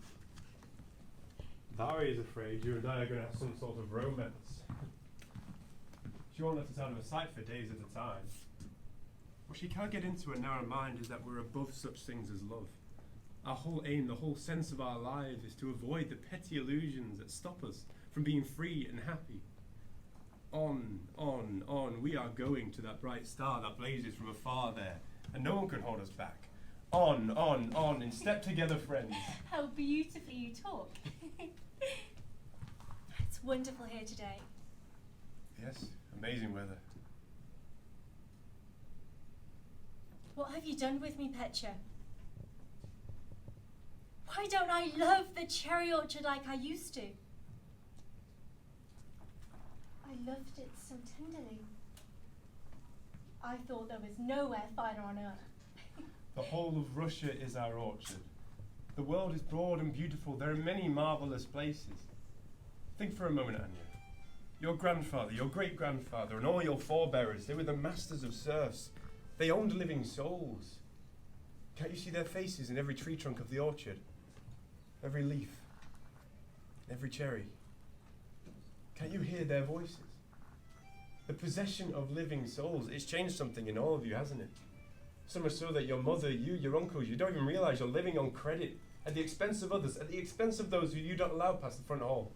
Varya's afraid you and I are going to have some sort of romance. She won't let us out of her sight for days at a time. What she can't get into her narrow mind is that we're above such things as love. Our whole aim, the whole sense of our lives is to avoid the petty illusions that stop us from being free and happy. On, we are going to that bright star that blazes from afar there, and no one can hold us back. On, in step together, friends. How beautifully you talk. It's wonderful here today. Yes, amazing weather. What have you done with me, Petra? Why don't I love the cherry orchard like I used to? I loved it so tenderly. I thought there was nowhere finer on earth. The whole of Russia is our orchard. The world is broad and beautiful. There are many marvelous places. Think for a moment, Anya. Your grandfather, your great-grandfather, and all your forebearers, they were the masters of serfs. They owned living souls. Can't you see their faces in every tree trunk of the orchard? Every leaf, every cherry. Can't you hear their voices? The possession of living souls, it's changed something in all of you, hasn't it? So much so that your mother, you, your uncles, you don't even realise you're living on credit, at the expense of others, at the expense of those who you don't allow past the front hall.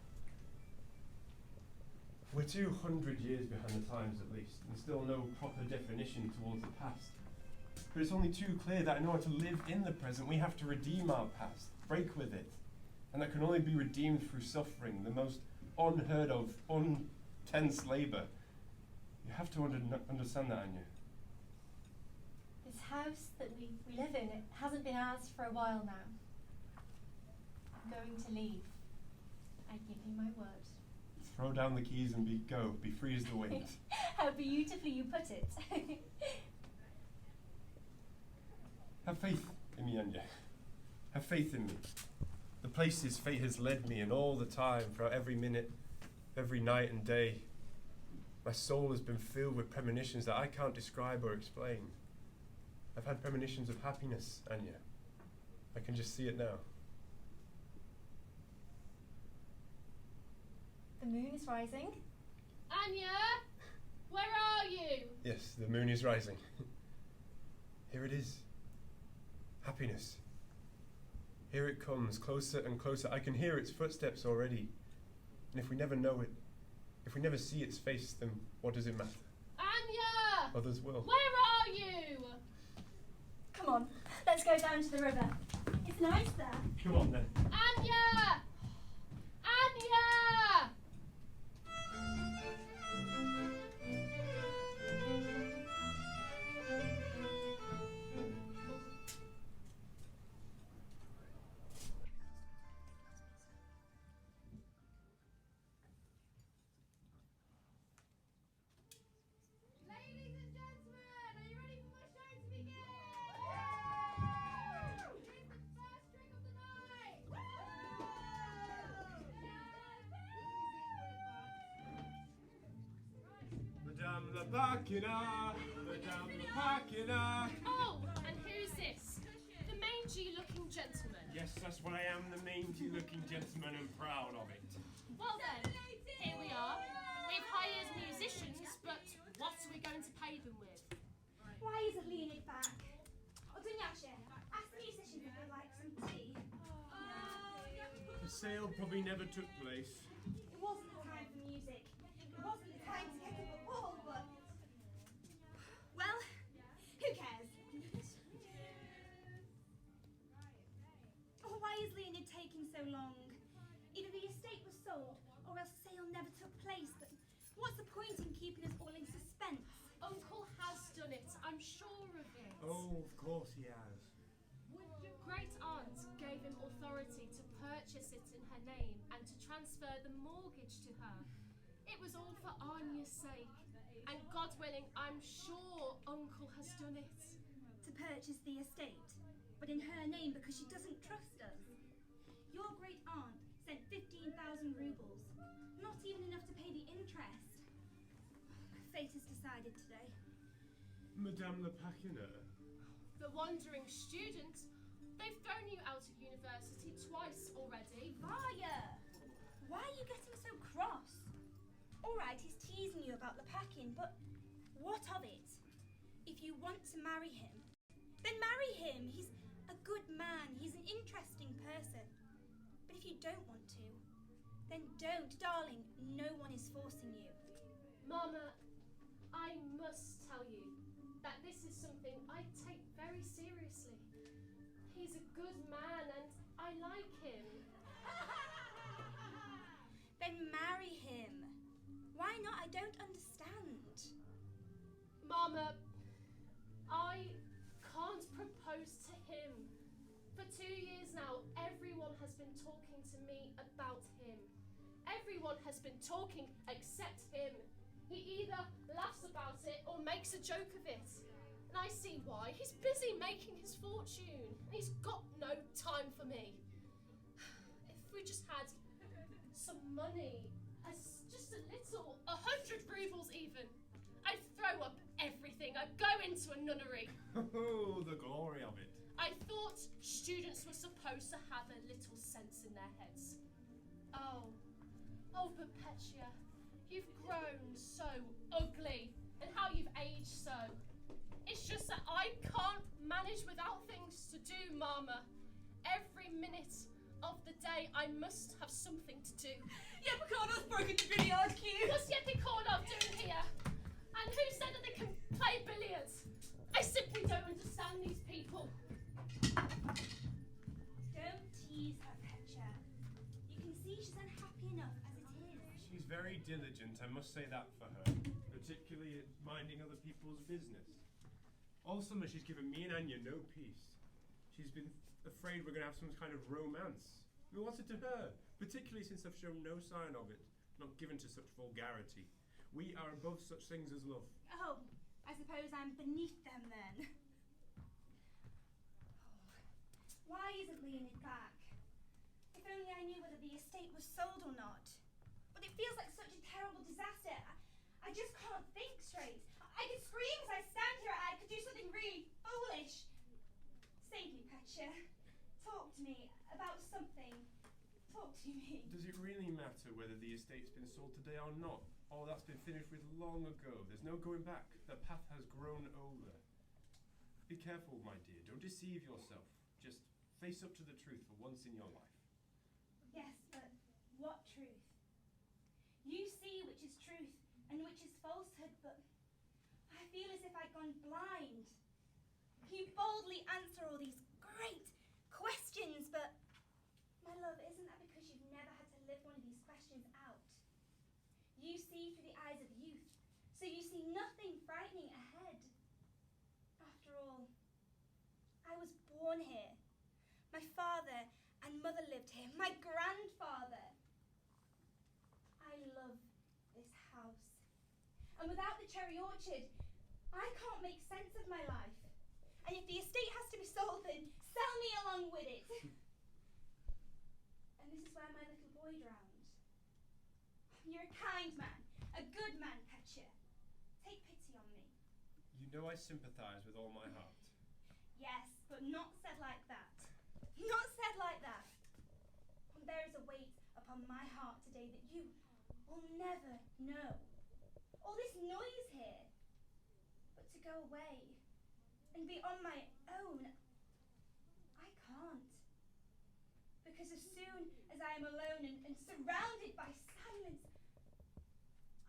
We're 200 years behind the times at least, and still no proper definition towards the past. But it's only too clear that in order to live in the present, we have to redeem our past, break with it. And that can only be redeemed through suffering, the most unheard of, intense labour. You have to understand that, Anya. This house that we live in, it hasn't been ours for a while now. I'm going to leave. I give you my word. Throw down the keys and be free as the wind. How beautifully you put it. Have faith in me, Anya. Have faith in me. The places fate has led me, and all the time, throughout every minute, every night and day, my soul has been filled with premonitions that I can't describe or explain. I've had premonitions of happiness, Anya. I can just see it now. The moon is rising. Anya, where are you? Yes, the moon is rising. Here it is. Happiness. Here it comes, closer and closer. I can hear its footsteps already. And if we never know it, if we never see its face, then what does it matter? Anya! Others will. Where are you? Come on, let's go down to the river. It's nice there. Come on then. Anya! Anya! Ladies and gentlemen, are you ready for my show to begin? Here's the first trick of the night. Madame la Bacchina! Madame la Bacchina! Oh, and who's this? The mangy-looking gentleman. Yes, that's what I am, the mangy-looking gentleman, and proud of it. Well then, here we are. We've hired musicians, but what are we going to pay them with? Why isn't Leonid back? Oh, Dunyasha, ask the musicians if they'd like some tea. The sale probably never took place. It wasn't the time for music. It wasn't the time to kick up a ball, but... Well, who cares? Oh, why is Leonid taking so long? Either the estate was sold, or else the sale never took place, but what's the point in keeping us all in suspense? Uncle has done it, I'm sure of it. Oh, of course he has. Great aunt gave him authority to purchase it in her name and to transfer the mortgage to her. It was all for Anya's sake, and God willing, I'm sure Uncle has done it. To purchase the estate, but in her name because she doesn't trust us. Your great aunt sent 15,000 rubles, not even enough to pay the interest. Fate has decided today. Madame la Bacchina? The wandering student, they've thrown you out of university twice already. Varya! Why are you getting so cross? Alright, he's teasing you about the packing, but what of it? If you want to marry him, then marry him. He's a good man, he's an interesting person. But if you don't want to, then don't. Darling, no one is forcing you. Mama, I must tell you that this is something I take very seriously. He's a good man and I like him. Then marry him. Why not? I don't understand. Mama, I can't propose to him. For 2 years now, everyone has been talking to me about him. Everyone has been talking except him. He either laughs about it or makes a joke of it. And I see why. He's busy making his fortune. And he's got no time for me. If we just had some money, just a little, 100 rubles even, I'd throw up everything. I'd go into a nunnery. Oh, the glory of it. I thought students were supposed to have a little sense in their heads. Oh, Perpetua, you've grown so ugly, and how you've aged so. It's just that I can't manage without things to do, Mama. Every minute of the day I must have something to do. Yepikonov's broken the billiard cue. What's Yepikorov doing here? And who said that they can play billiards? I simply don't understand these people. Don't tease her, Petra. You can see she's unhappy enough as it is. She's very diligent, I must say that for her, particularly at minding other people's business. All summer she's given me and Anya no peace. She's been afraid we're going to have some kind of romance. We want it to her, particularly since I've shown no sign of it, not given to such vulgarity. We are above such things as love. Oh, I suppose I'm beneath them then. Why isn't Leonid back? If only I knew whether the estate was sold or not. But it feels like such a terrible disaster. I just can't think straight. I could scream as I stand here. I could do something really foolish. Save me, Petra. Talk to me about something. Talk to What do you mean? Does it really matter whether the estate's been sold today or not? All that's been finished with long ago. There's no going back. The path has grown older. Be careful, my dear. Don't deceive yourself. Just face up to the truth for once in your life. Yes, but what truth? You see which is truth and which is falsehood, but I feel as if I'd gone blind. You boldly answer all these great questions, but my love, isn't that because you've never had to live one of these questions out? You see through the eyes of youth, so you see nothing frightening ahead. After all, I was born here. My father and mother lived here. My grandfather. I love this house. And without the cherry orchard, I can't make sense of my life. And if the estate has to be sold, then sell me along with it. And this is where my little boy drowned. You're a kind man, a good man, Petya. Take pity on me. You know I sympathise with all my heart. Yes, but not said like that. Not said like that. And there is a weight upon my heart today that you will never know. All this noise here. But to go away and be on my own, I can't. Because as soon as I am alone and surrounded by silence,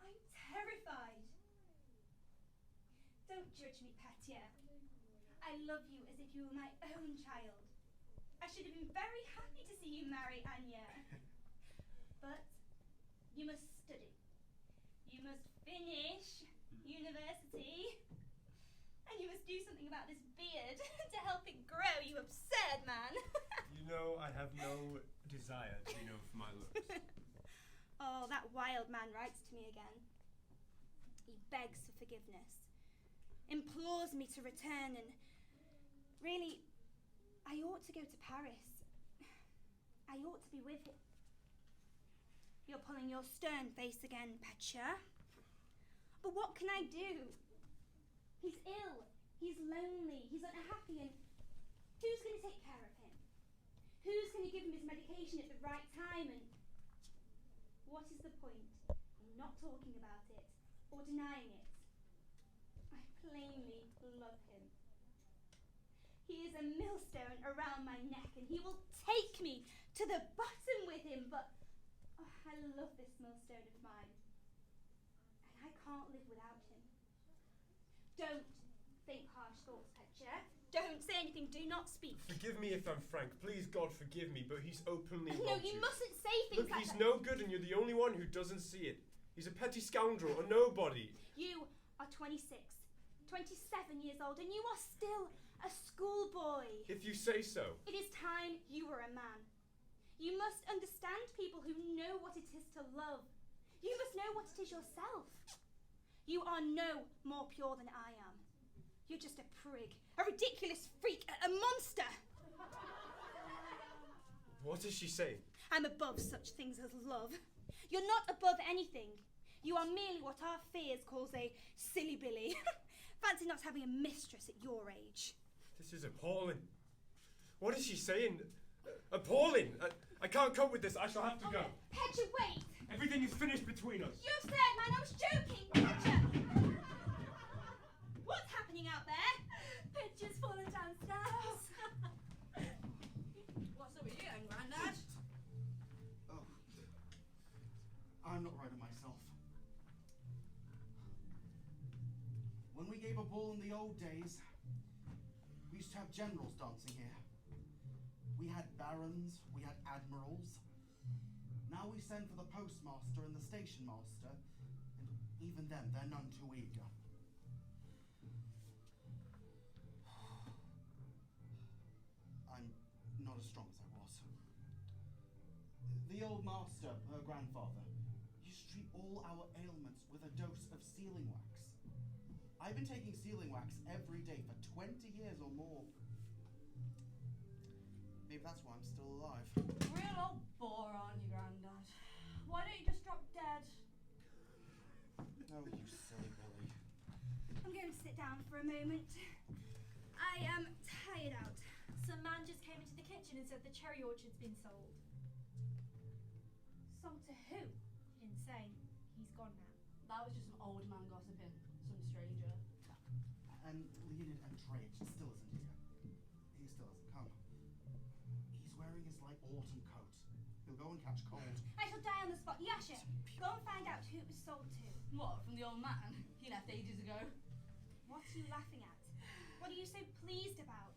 I'm terrified. Don't judge me, Petya. I love you as if you were my own child. I should have been very happy to see you marry Anya. But you must study. You must finish university. And you must do something about this beard to help it grow, you absurd man. You know I have no desire to be known for my looks. Oh, that wild man writes to me again. He begs for forgiveness, implores me to return, and really, I ought to go to Paris. I ought to be with him. You're pulling your stern face again, Petya. But what can I do? He's ill, he's lonely, he's unhappy, and who's going to take care of him? Who's going to give him his medication at the right time? And what is the point in not talking about it or denying it? I plainly love him. He is a millstone around my neck, and he will take me to the bottom with him, but oh, I love this millstone of mine, and I can't live without him. Don't think harsh thoughts, Petya. Don't say anything, do not speak. Forgive me if I'm frank. Please, God, forgive me, but he's openly No, robbed you mustn't say things Look, like he's that. no good and you're the only one who doesn't see it. He's a petty scoundrel, a nobody. You are 26, 27 years old, and you are still a schoolboy. If you say so. It is time you were a man. You must understand people who know what it is to love. You must know what it is yourself. You are no more pure than I am. You're just a prig, a ridiculous freak, a monster. What is she saying? I'm above such things as love. You're not above anything. You are merely what our fears calls a silly billy. Fancy not having a mistress at your age. This is appalling. What is she saying? Appalling! I can't cope with this. I shall have to go. Petya, wait! Everything is finished between us. You absurd man, I was joking! Petya! What's happening out there? Petya's fallen downstairs. What's up with you then, Grandad? Oh, I'm not right of myself. When we gave a ball in the old days, we used to have generals dancing here. We had barons, we had admirals. Now we send for the postmaster and the station master, and even them, they're none too eager. I'm not as strong as I was. The old master, her grandfather, used to treat all our ailments with a dose of sealing wax. I've been taking sealing wax every day for 20 years or more. Maybe that's why I'm still alive. Real old bore, aren't you, Grandad? Why don't you just drop dead? Oh, you silly Billy. I'm going to sit down for a moment. I am tired out. Some man just came into the kitchen and said the cherry orchard's been sold. Sold to who? He didn't say. He's gone now. That was just some old man gossiping. Some stranger. And Leonid and Trade still isn't here. He still hasn't come. He's wearing his like autumn coat. He'll go and catch cold. I shall die on the spot. Yasha, go and find out who it was sold to. What, from the old man? He left ages ago. What are you laughing at? What are you so pleased about?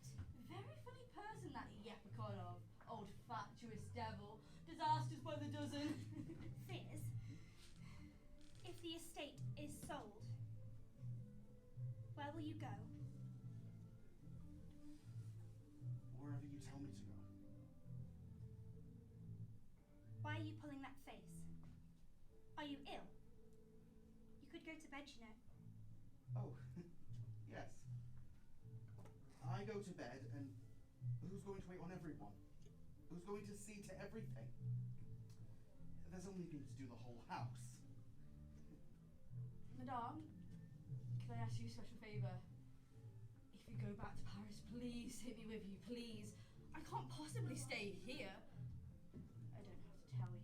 Very funny person, that Yepicot. Old fatuous devil. Disasters by the dozen. Fizz, if the estate is sold, where will you go? Wherever you tell me to go. Why are you pulling that face? Are you ill? You could go to bed, you know. Oh, yes. I go to bed, and who's going to wait on everyone? Who's going to see to everything? There's only been to do the whole house. Madame, can I ask you a special favour? If you go back to Paris, please take me with you, please. I can't possibly stay here. I don't have to tell you.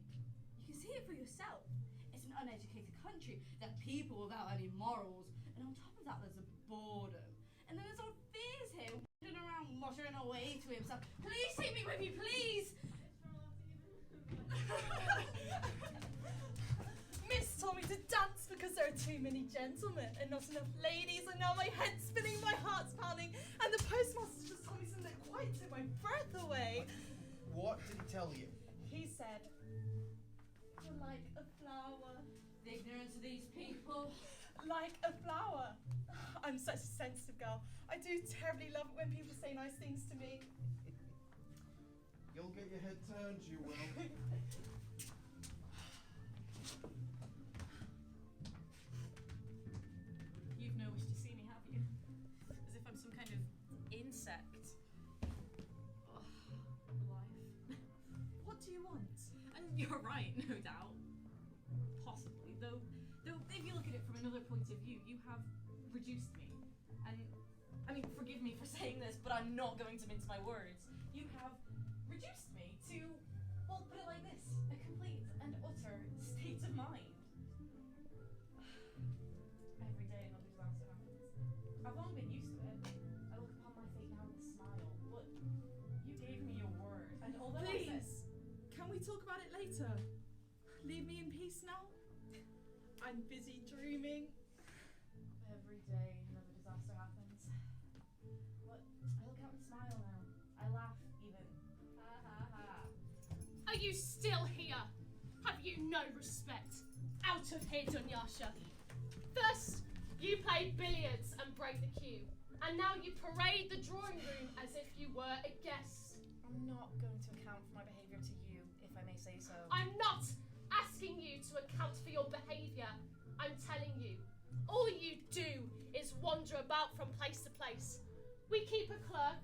You can see it for yourself. It's an uneducated country. There are people without any morals. And on top of that, there's a boredom. And then there's old Fizz here, wandering around muttering away to himself. Please take me with you, please! Miss told me to dance because there are too many gentlemen and not enough ladies, and now my head's spinning, my heart's pounding, and the postmaster just told me something that quite took my breath away. What did he tell you? He said, "You're like a flower." The ignorance of these people. Like a flower. I'm such a sensitive girl. I do terribly love it when people say nice things to me. You'll get your head turned, you will. You've no wish to see me, have you? As if I'm some kind of insect. Ugh, life. What do you want? And you're right, no doubt. Possibly, though if you look at it from another point of view, you have reduced me. And, I mean, forgive me for saying this, but I'm not going to mince my words. You have reduced me to, well, put it like this, a complete and utter state of mind. Every day another disaster happens. I've long been used to it. I look upon my fate now with a smile, but you gave me your word, and although Please, can we talk about it later? Leave me in peace now. I'm busy dreaming. every day another disaster happens. But I look out and smile now. I laugh even. Ha ha ha. Are you still here? Have you no respect? Out of here, Dunyasha. First, you played billiards and broke the cue. And now you parade the drawing room as if you were a guest. I'm not going to account for my behaviour to you, if I may say so. I'm not asking you to account for your behaviour. I'm telling you, all you do is wander about from place to place. We keep a clerk.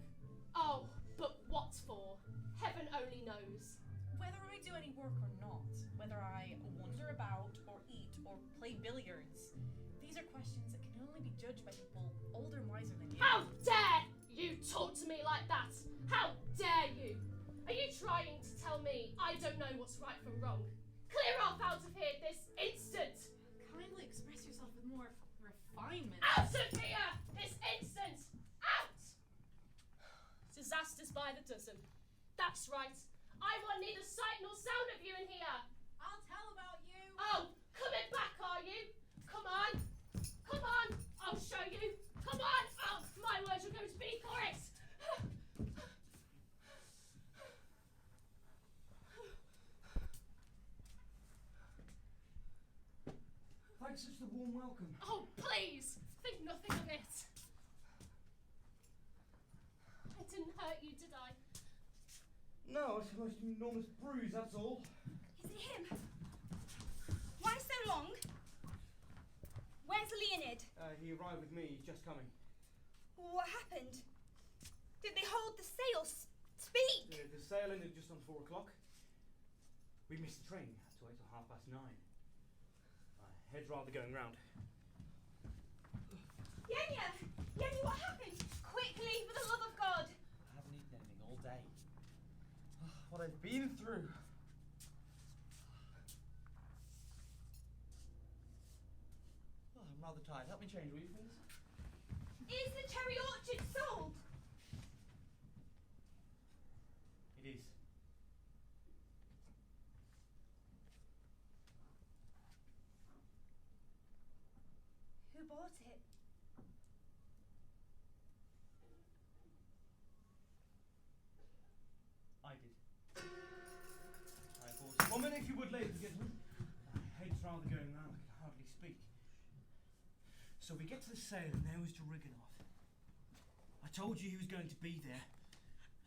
Oh, but what for? Heaven only knows. Whether I do any work or not, whether I wander about or eat or play billiards, these are questions that can only be judged by people older and wiser than you. How dare you talk to me like that? How dare you? Are you trying to tell me I don't know what's right from wrong? Clear off out of here this instant! Kindly express yourself with more refinement. Out of here this instant! Out! Disasters by the dozen. That's right. I want neither sight nor sound of you in here. I'll tell about you. Oh, coming back, are you? Come on. Come on. I'll show you. Come on. Oh, my words are going to be for it. Thanks for the warm welcome. Oh, please. Think nothing of it. I didn't hurt you, did I? No, it's the most enormous bruise, that's all. Is it him? Why so long? Where's Leonid? He arrived with me, he's just coming. What happened? Did they hold the sail? Speak! The sail ended just on 4 o'clock. We missed the train, had to wait till 9:30. My head's rather going round. Yenya! Yenya, what happened? Quickly, for the love of God! I haven't eaten anything all day. What I've been through. your change, will you, please? Is the cherry orchard sold? It is. Who bought it? I did. I bought it. 1 minute, if you would, ladies and gentlemen. My head's rather going round, I can hardly speak. So we get to the sale, and there was Joriganoff. I told you he was going to be there,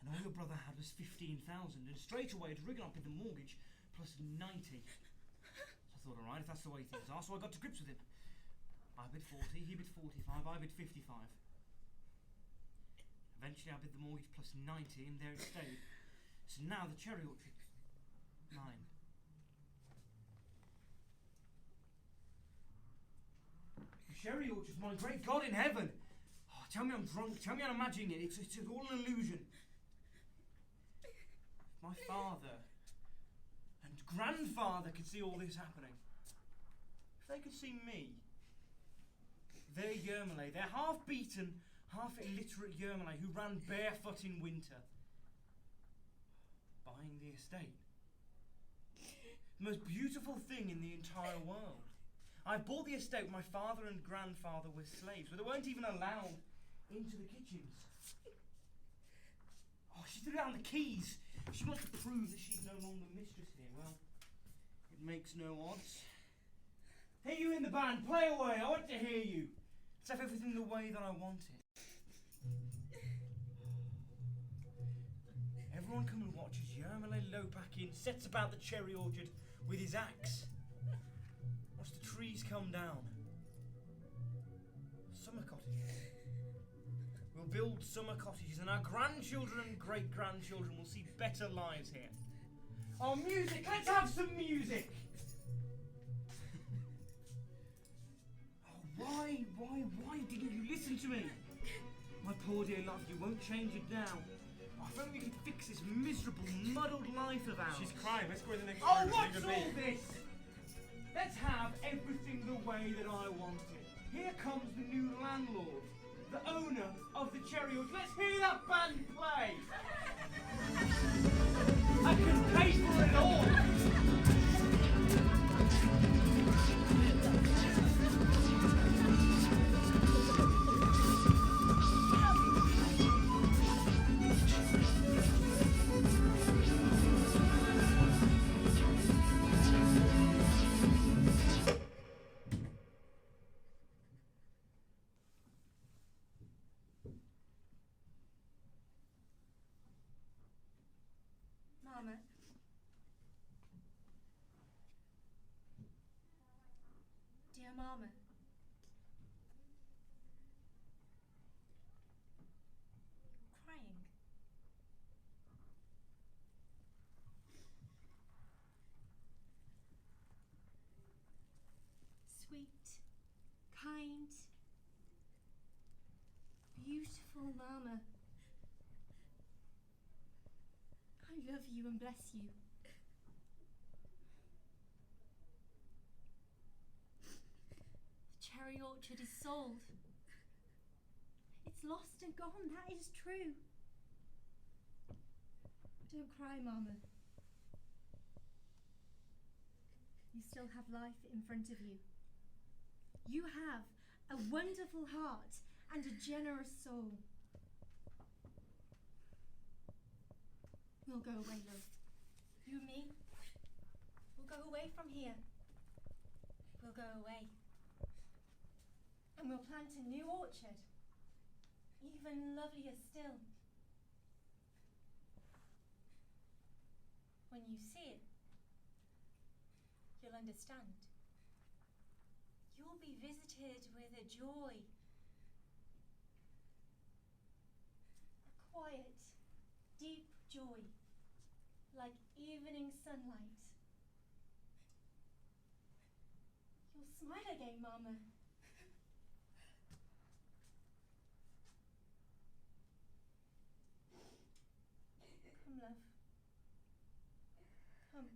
and all your brother had was 15,000, and straight away Joriganoff bid the mortgage plus 90. So I thought, all right, if that's the way things are, so I got to grips with him. I bid 40, he bid 45, I bid 55. Eventually I bid the mortgage plus 90, and there it stayed. So now the cherry orchard, mine. The cherry orchard's mine, great God in heaven! Oh, tell me I'm drunk, tell me I'm imagining it, it's all an illusion. My father and grandfather could see all this happening. If they could see me, they're Yermolay, they're half-beaten, half-illiterate Yermolay who ran barefoot in winter. Buying the estate. The most beautiful thing in the entire world. I bought the estate when my father and grandfather were slaves, but they weren't even allowed into the kitchens. Oh, she threw down the keys. She wants to prove that she's no longer mistress here. Well, it makes no odds. Hey, you in the band, play away. I want to hear you. Let's have everything the way that I want it. Everyone come and watch as Yermolay Lopakin sets about the cherry orchard with his axe. Watch the trees come down. Summer cottages. We'll build summer cottages, and our grandchildren and great-grandchildren will see better lives here. Oh, music! Let's have some music! Oh, why didn't you listen to me? My poor dear love, you won't change it now. Oh, if only we could fix this miserable, muddled life of ours. She's crying. Let's go in the next Oh, room. what's all this? Let's have everything the way that I want it. Here comes the new landlord, the owner of the cherry orchard. Let's hear that band play. I can pay for it all. Mama. Dear Mama. You're crying. Sweet, kind, beautiful Mama. I love you and bless you. The cherry orchard is sold. It's lost and gone, that is true. Don't cry, Mama. You still have life in front of you. You have a wonderful heart and a generous soul. We'll go away, love. You and me. We'll go away from here. We'll go away. And we'll plant a new orchard. Even lovelier still. When you see it, you'll understand. You'll be visited with a joy. A quiet, deep joy, like evening sunlight. You'll smile again, Mama. Come, love. Come.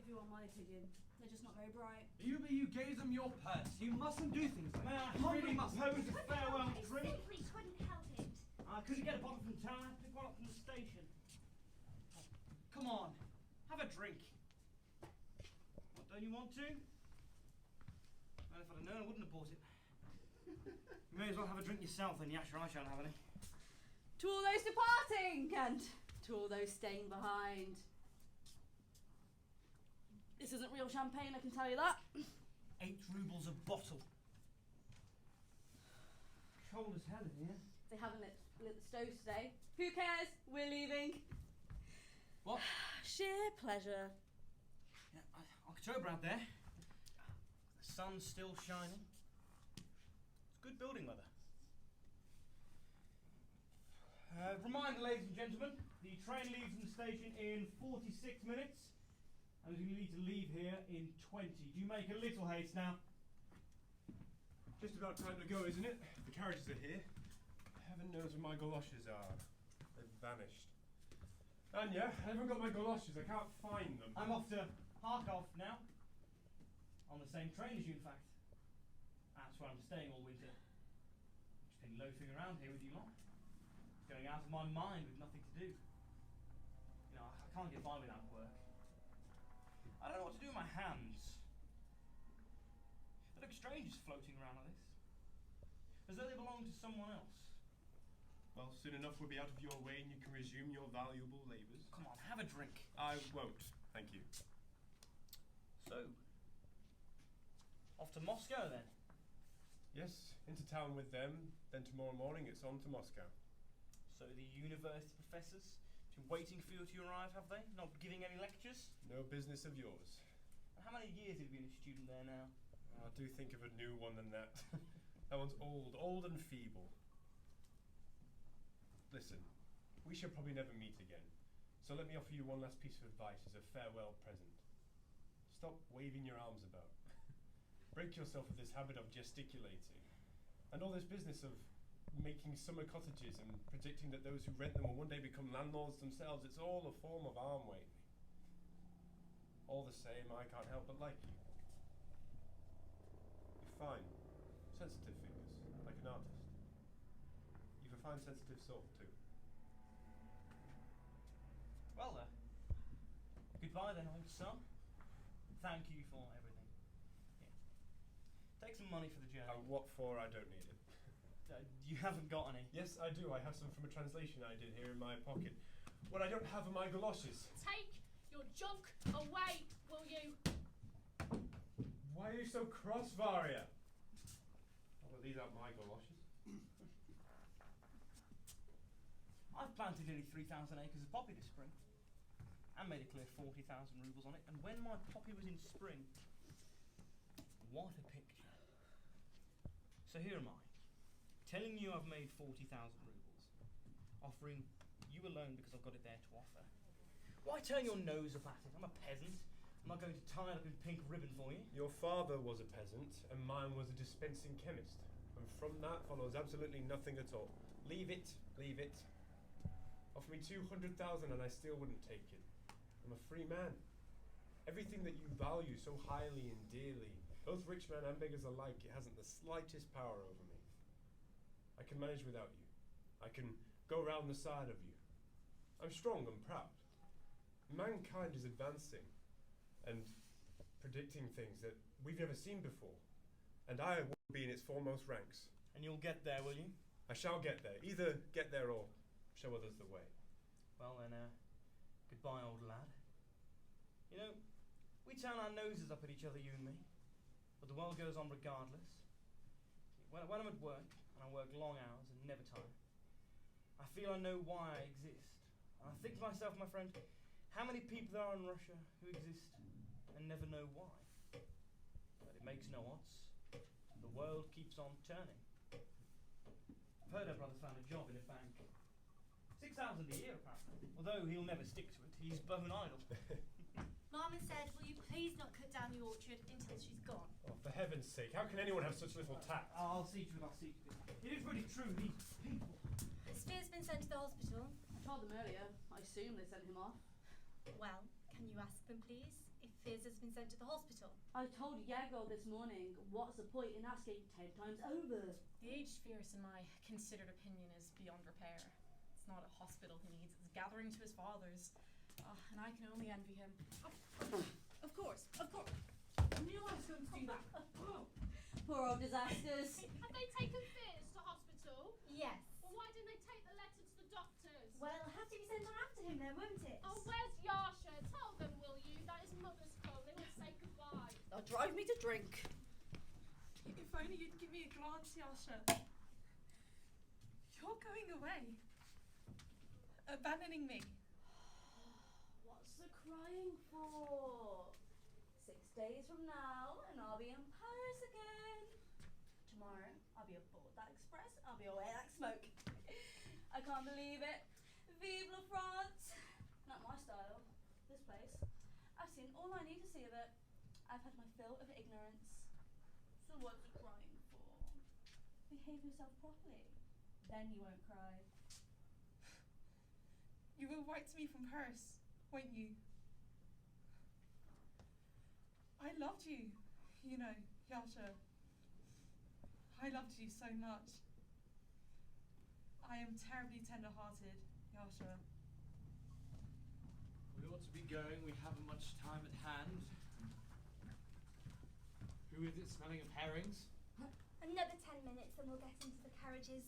if you want my opinion. They're just not very bright. You gave them your purse. You mustn't do things like that. Man, I really really must. propose a farewell I drink. simply couldn't help it. I couldn't get a bottle from town. I had to pick one up from the station. Oh, come on, have a drink. What, don't you want to? Well, if I'd have known, I wouldn't have bought it. You may as well have a drink yourself, then. Yeah, sure, I shan't have any. To all those departing and to all those staying behind. This isn't real champagne, I can tell you that. 8 rubles a bottle. Cold as hell in here. They haven't lit the stoves today. Who cares? We're leaving. What? Sheer pleasure. Yeah, October out there. The sun's still shining. It's good building weather. Reminder, ladies and gentlemen, the train leaves from the station in 46 minutes. And we need to leave here in 20. Do you make a little haste now? Just about time to go, isn't it? The carriages are here. Heaven knows where my goloshes are. They've vanished. Anya, I haven't got my goloshes. I can't find them. I'm off to Kharkov now. On the same train as you, in fact. That's where I'm staying all winter. Just been loafing around here with you lot. Going out of my mind with nothing to do. You know, I can't get by without work. I don't know what to do with my hands. They look strange just floating around like this. As though they belong to someone else. Well, soon enough we'll be out of your way and you can resume your valuable labours. Come on, have a drink. I won't, thank you. So, off to Moscow then? Yes, into town with them, then tomorrow morning it's on to Moscow. So the university professors been waiting for you to arrive, have they? Not giving any lectures? No business of yours. And how many years have you been a student there now? I do think of a new one than that. That one's old and feeble. Listen, we shall probably never meet again. So let me offer you one last piece of advice as a farewell present. Stop waving your arms about. Break yourself of this habit of gesticulating. And all this business of making summer cottages and predicting that those who rent them will one day become landlords themselves. It's all a form of arm waving. All the same, I can't help but like you. You're fine. Sensitive fingers, like an artist. You've a fine sensitive soul, too. Well, goodbye then, old son. Thank you for everything. Yeah. Take some money for the journey. What for? I don't need it. You haven't got any? Yes, I do. I have some from a translation I did here in my pocket. What I don't have are my galoshes. Take your junk away, will you? Why are you so cross, Varia? Oh, well, these aren't my galoshes. I've planted nearly 3,000 acres of poppy this spring. And made a clear 40,000 rubles on it. And when my poppy was in spring, what a picture. So here am I, telling you I've made 40,000 rubles, offering you a loan because I've got it there to offer. Why turn your nose up at it? I'm a peasant. I'm not going to tie it up in pink ribbon for you. Your father was a peasant, and mine was a dispensing chemist. And from that follows absolutely nothing at all. Leave it, leave it. Offer me 200,000 and I still wouldn't take it. I'm a free man. Everything that you value so highly and dearly, both rich men and beggars alike, it hasn't the slightest power over me. I can manage without you. I can go round the side of you. I'm strong and proud. Mankind is advancing and predicting things that we've never seen before. And I will be in its foremost ranks. And you'll get there, will you? I shall get there. Either get there or show others the way. Well then, goodbye, old lad. You know, we turn our noses up at each other, you and me. But the world goes on regardless. When I'm at work, and I work long hours and never tire, I feel I know why I exist. And I think to myself, my friend, how many people there are in Russia who exist and never know why? But it makes no odds. The world keeps on turning. I've heard her brother's found a job in a bank. 6,000 a year, apparently. Although he'll never stick to it. He's bone idle. Mama said, will you please not cut down the orchard until she's gone? Oh, for heaven's sake, how can anyone have such little tact? I'll see to it, I'll see to it. It is really true, these people. Spear's been sent to the hospital. I told them earlier. I assume they sent him off. Well, can you ask them, please, if Fizz has been sent to the hospital. I told Yago this morning, what's the point in asking 10 times over? The aged fierce, in my considered opinion, is beyond repair. It's not a hospital he needs, it's gathering to his fathers. And I can only envy him. Of course. I knew I was going to do that. Poor old disasters. Have they taken Fizz to hospital? Yes. Well, why didn't they take the letter to the doctors? Well, it'll have to be sent on after him then, won't it? Oh, where's Yasha? Tell them, will you, that his mother's calling. They will say goodbye. They'll drive me to drink. If only you'd give me a glance, Yasha. You're going away. Abandoning me. What's the crying for? 6 days from now, and I'll be in Paris again. Tomorrow, I'll be aboard that express. I'll be away like smoke. I can't believe it. Vive la France! Not my style. This place. I've seen all I need to see of it. I've had my fill of ignorance. So what's the crying for? Behave yourself properly. Then you won't cry. You will write to me from Paris, won't you? I loved you, you know, Yasha. I loved you so much. I am terribly tender-hearted, Yasha. We ought to be going. We haven't much time at hand. Who is it smelling of herrings? Another 10 minutes and we'll get into the carriages.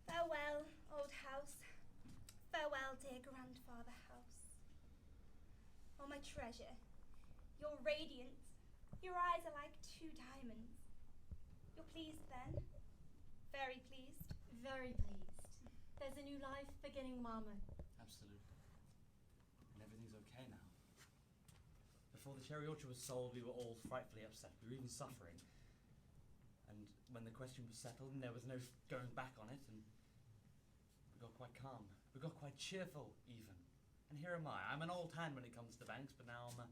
Farewell, old house. Farewell, dear grandfather house. Oh, my treasure. You're radiant. Your eyes are like 2 diamonds. You're pleased then? Very pleased? Very pleased. There's a new life beginning, Mama. Absolutely. And everything's okay now. Before the cherry orchard was sold, we were all frightfully upset. We were even suffering. And when the question was settled and there was no going back on it, and we got quite calm. We got quite cheerful, even. And here am I. I'm an old hand when it comes to banks, but now I'm a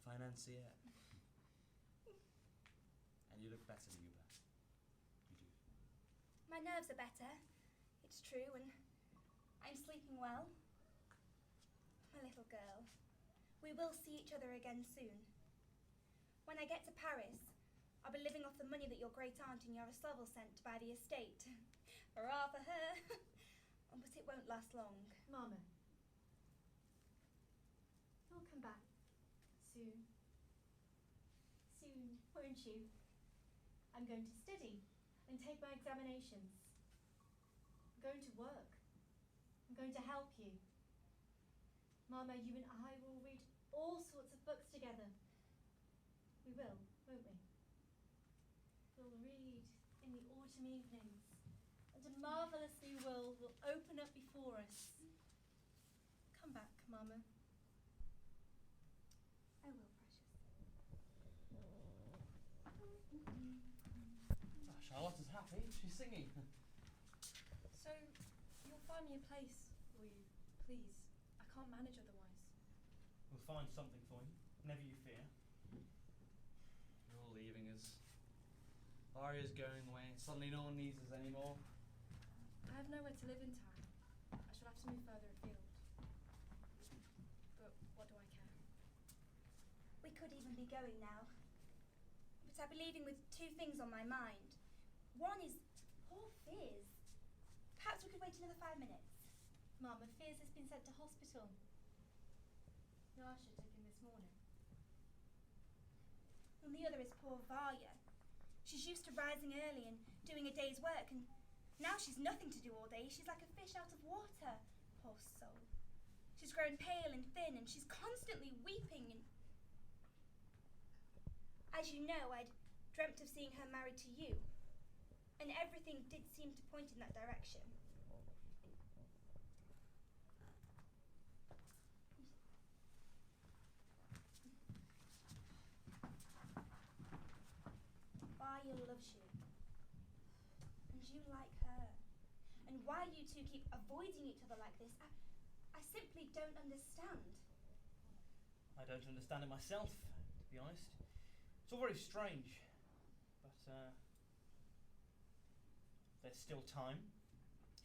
financier. And you look better, Luba. You do. My nerves are better, it's true, and I'm sleeping well. My little girl, we will see each other again soon. When I get to Paris, I'll be living off the money that your great aunt in Yaroslavel sent to buy the estate. Hurrah for her! But it won't last long. Mama. You'll come back. Soon. Soon, won't you? I'm going to study and take my examinations. I'm going to work. I'm going to help you. Mama, you and I will read all sorts of books together. We will, won't we? We'll read in the autumn evenings, and a marvellous new world will open up before us. Come back, Mama. I will, precious. Charlotte is happy. She's singing. So, you'll find me a place, will you? Please. I can't manage otherwise. We'll find something for you. Never you fear. You're all leaving us. Aria's going away. Suddenly no one needs us anymore. I have nowhere to live in town. I shall have to move further afield. But what do I care? We could even be going now. But I'll be leaving with 2 things on my mind. One is poor Fizz. Perhaps we could wait another 5 minutes. Mama, Fizz has been sent to hospital. Yasha took him this morning. And the other is poor Varya. She's used to rising early and doing a day's work, and now she's nothing to do all day. She's like a fish out of water. Poor soul. She's grown pale and thin, and she's constantly weeping. And as you know, I'd dreamt of seeing her married to you, and everything did seem to point in that direction. Varya loves you, and you like her. And why you 2 keep avoiding each other like this, I simply don't understand. I don't understand it myself, to be honest. It's all very strange, but there's still time.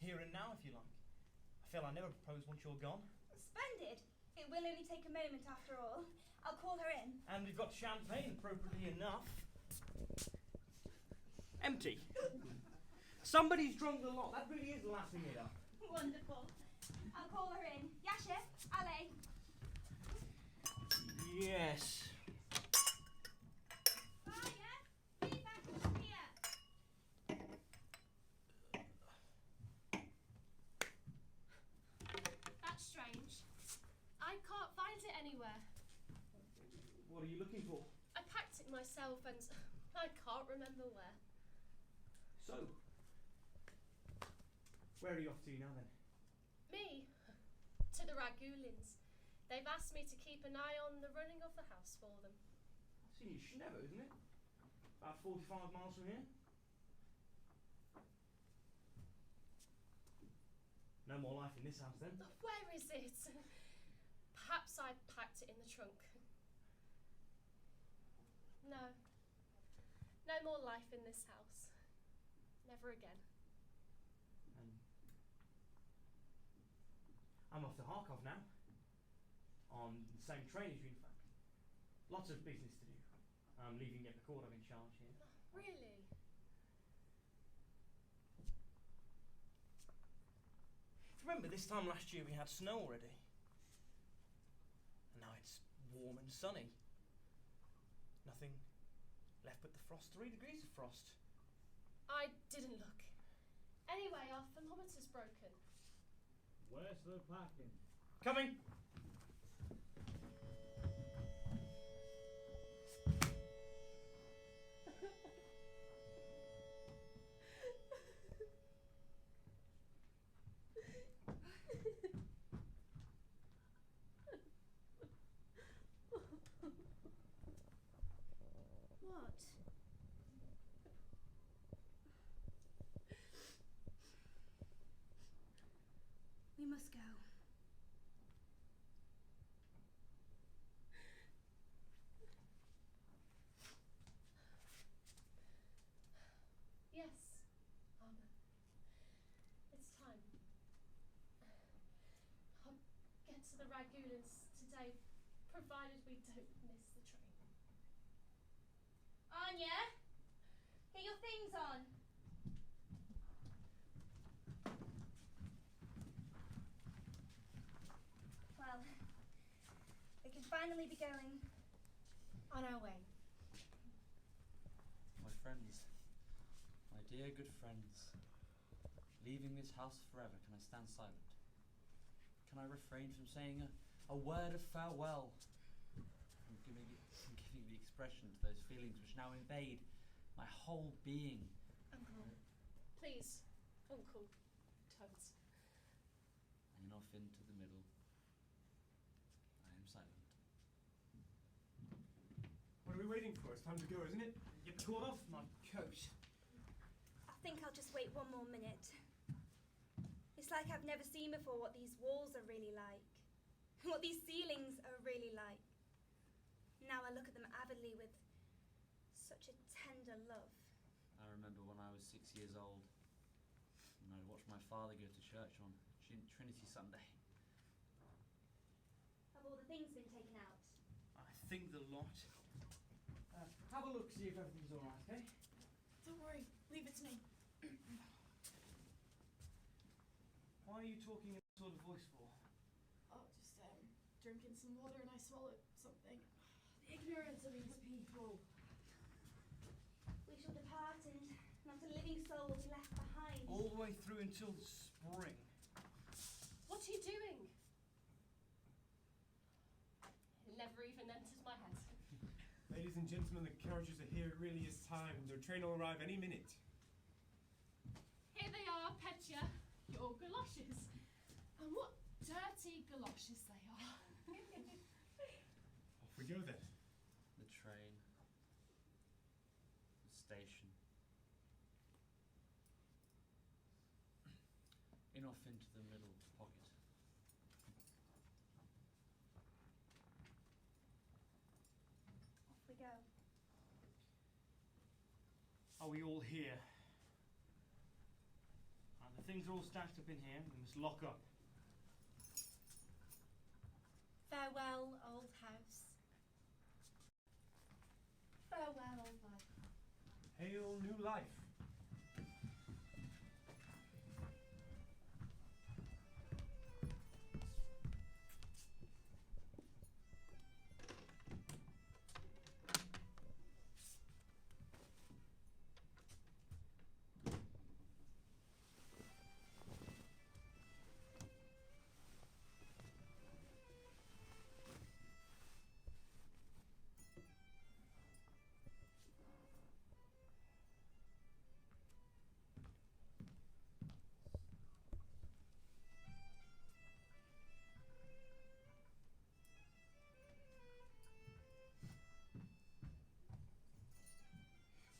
Here and now, if you like. I feel I never propose once you're gone. Splendid! It will only take a moment after all. I'll call her in. And we've got champagne, appropriately enough. Empty. Somebody's drunk the lot. That really is lapping it up. Wonderful. I'll call her in. Yasha, Ale. Yes. Fire, feedback here. That's strange. I can't find it anywhere. What are you looking for? I packed it myself and I can't remember where. So, where are you off to now then? Me? To the Ragulins. They've asked me to keep an eye on the running of the house for them. That's in Schnevo, isn't it? About 45 miles from here. No more life in this house then. Where is it? Perhaps I packed it in the trunk. No. No more life in this house. Never again. I'm off to Kharkov now. On the same train as you, in fact. Lots of business to do. I'm leaving Yepikordov in charge here. Really? Remember this time last year we had snow already? And now it's warm and sunny. Nothing left but the frost. 3 degrees of frost. I didn't look. Anyway, our thermometer's broken. Where's the packing? Coming! What? We must go. Yes, it's time. I'll get to the Ragulins today, provided we don't miss the train. Anya, get your things on. Well, we can finally be going on our way. My friends, my dear good friends, leaving this house forever, can I stand silent? Can I refrain from saying a word of farewell? From giving the expression to those feelings which now invade my whole being? Uncle, please, Uncle, don't. And off into the middle, I am silent. What are we waiting for? It's time to go, isn't it? You caught off my coat. I think I'll just wait one more minute. It's like I've never seen before what these walls are really like, what these ceilings are really like. Now I look at them avidly with such a tender love. I remember when I was 6 years old, and I'd watch my father go to church on Trinity Sunday. Have all the things been taken out? I think the lot. Have a look, see if everything's alright, okay? Don't worry, leave it to me. Why are you talking in that sort of voice for? Oh, just drinking some water and I swallowed something. The ignorance of these people. We shall depart and not a living soul will be left behind. All the way through until the spring. What are you doing? It never even enters my head. Ladies and gentlemen, the carriages are here. It really is time. The train will arrive any minute. Here they are, Petya, your galoshes. And what dirty galoshes they are. Off we go then. The train, the station, in off into the middle pocket. Off we go. Are we all here? The things are all stacked up in here. We must lock up. Farewell, old house. Hail new life.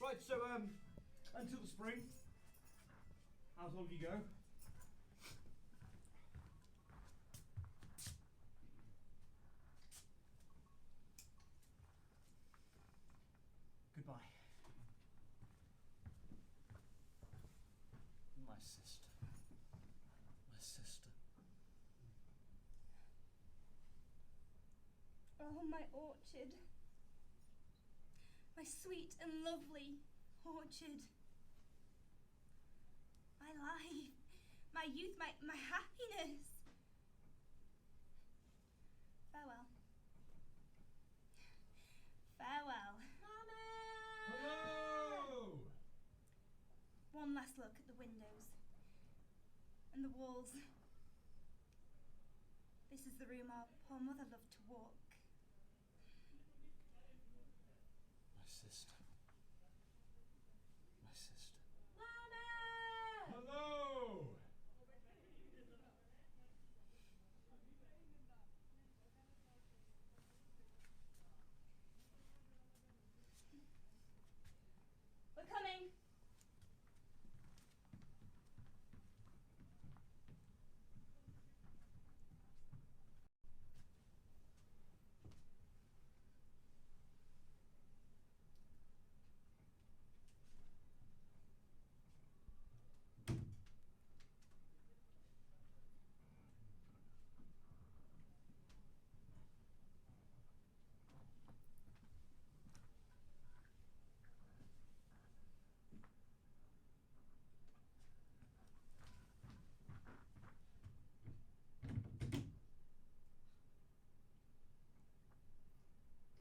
Right, so until the spring, how's all of you go? Goodbye. My sister. My sister. Oh, my orchard. My sweet and lovely orchard. My life, my youth, my happiness. Farewell. Farewell. Hello! One last look at the windows and the walls. This is the room our poor mother loved to walk. My sister. My sister. Mama! Hello! We're coming.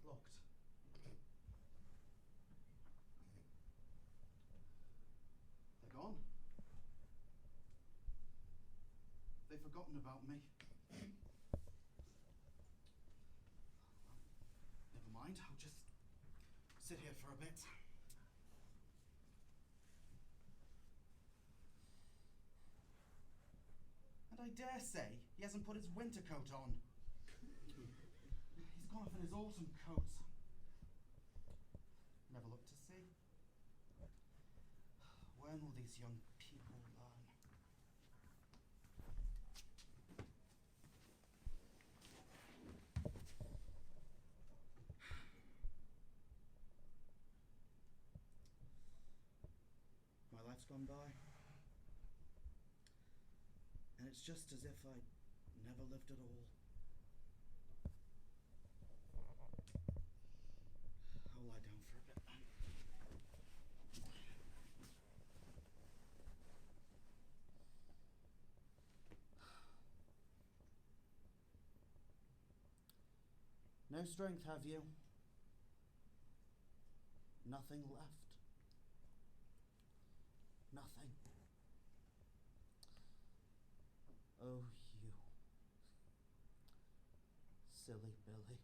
Locked. They're gone. They've forgotten about me. Never mind, I'll just sit here for a bit. And I dare say he hasn't put his winter coat on. He's gone off in his autumn coat. Never looked to see. When will these young people learn? My life's gone by. And it's just as if I never lived at all. I'll lie down for a bit then. No strength, have you? Nothing left. Nothing. Oh, you silly Billy.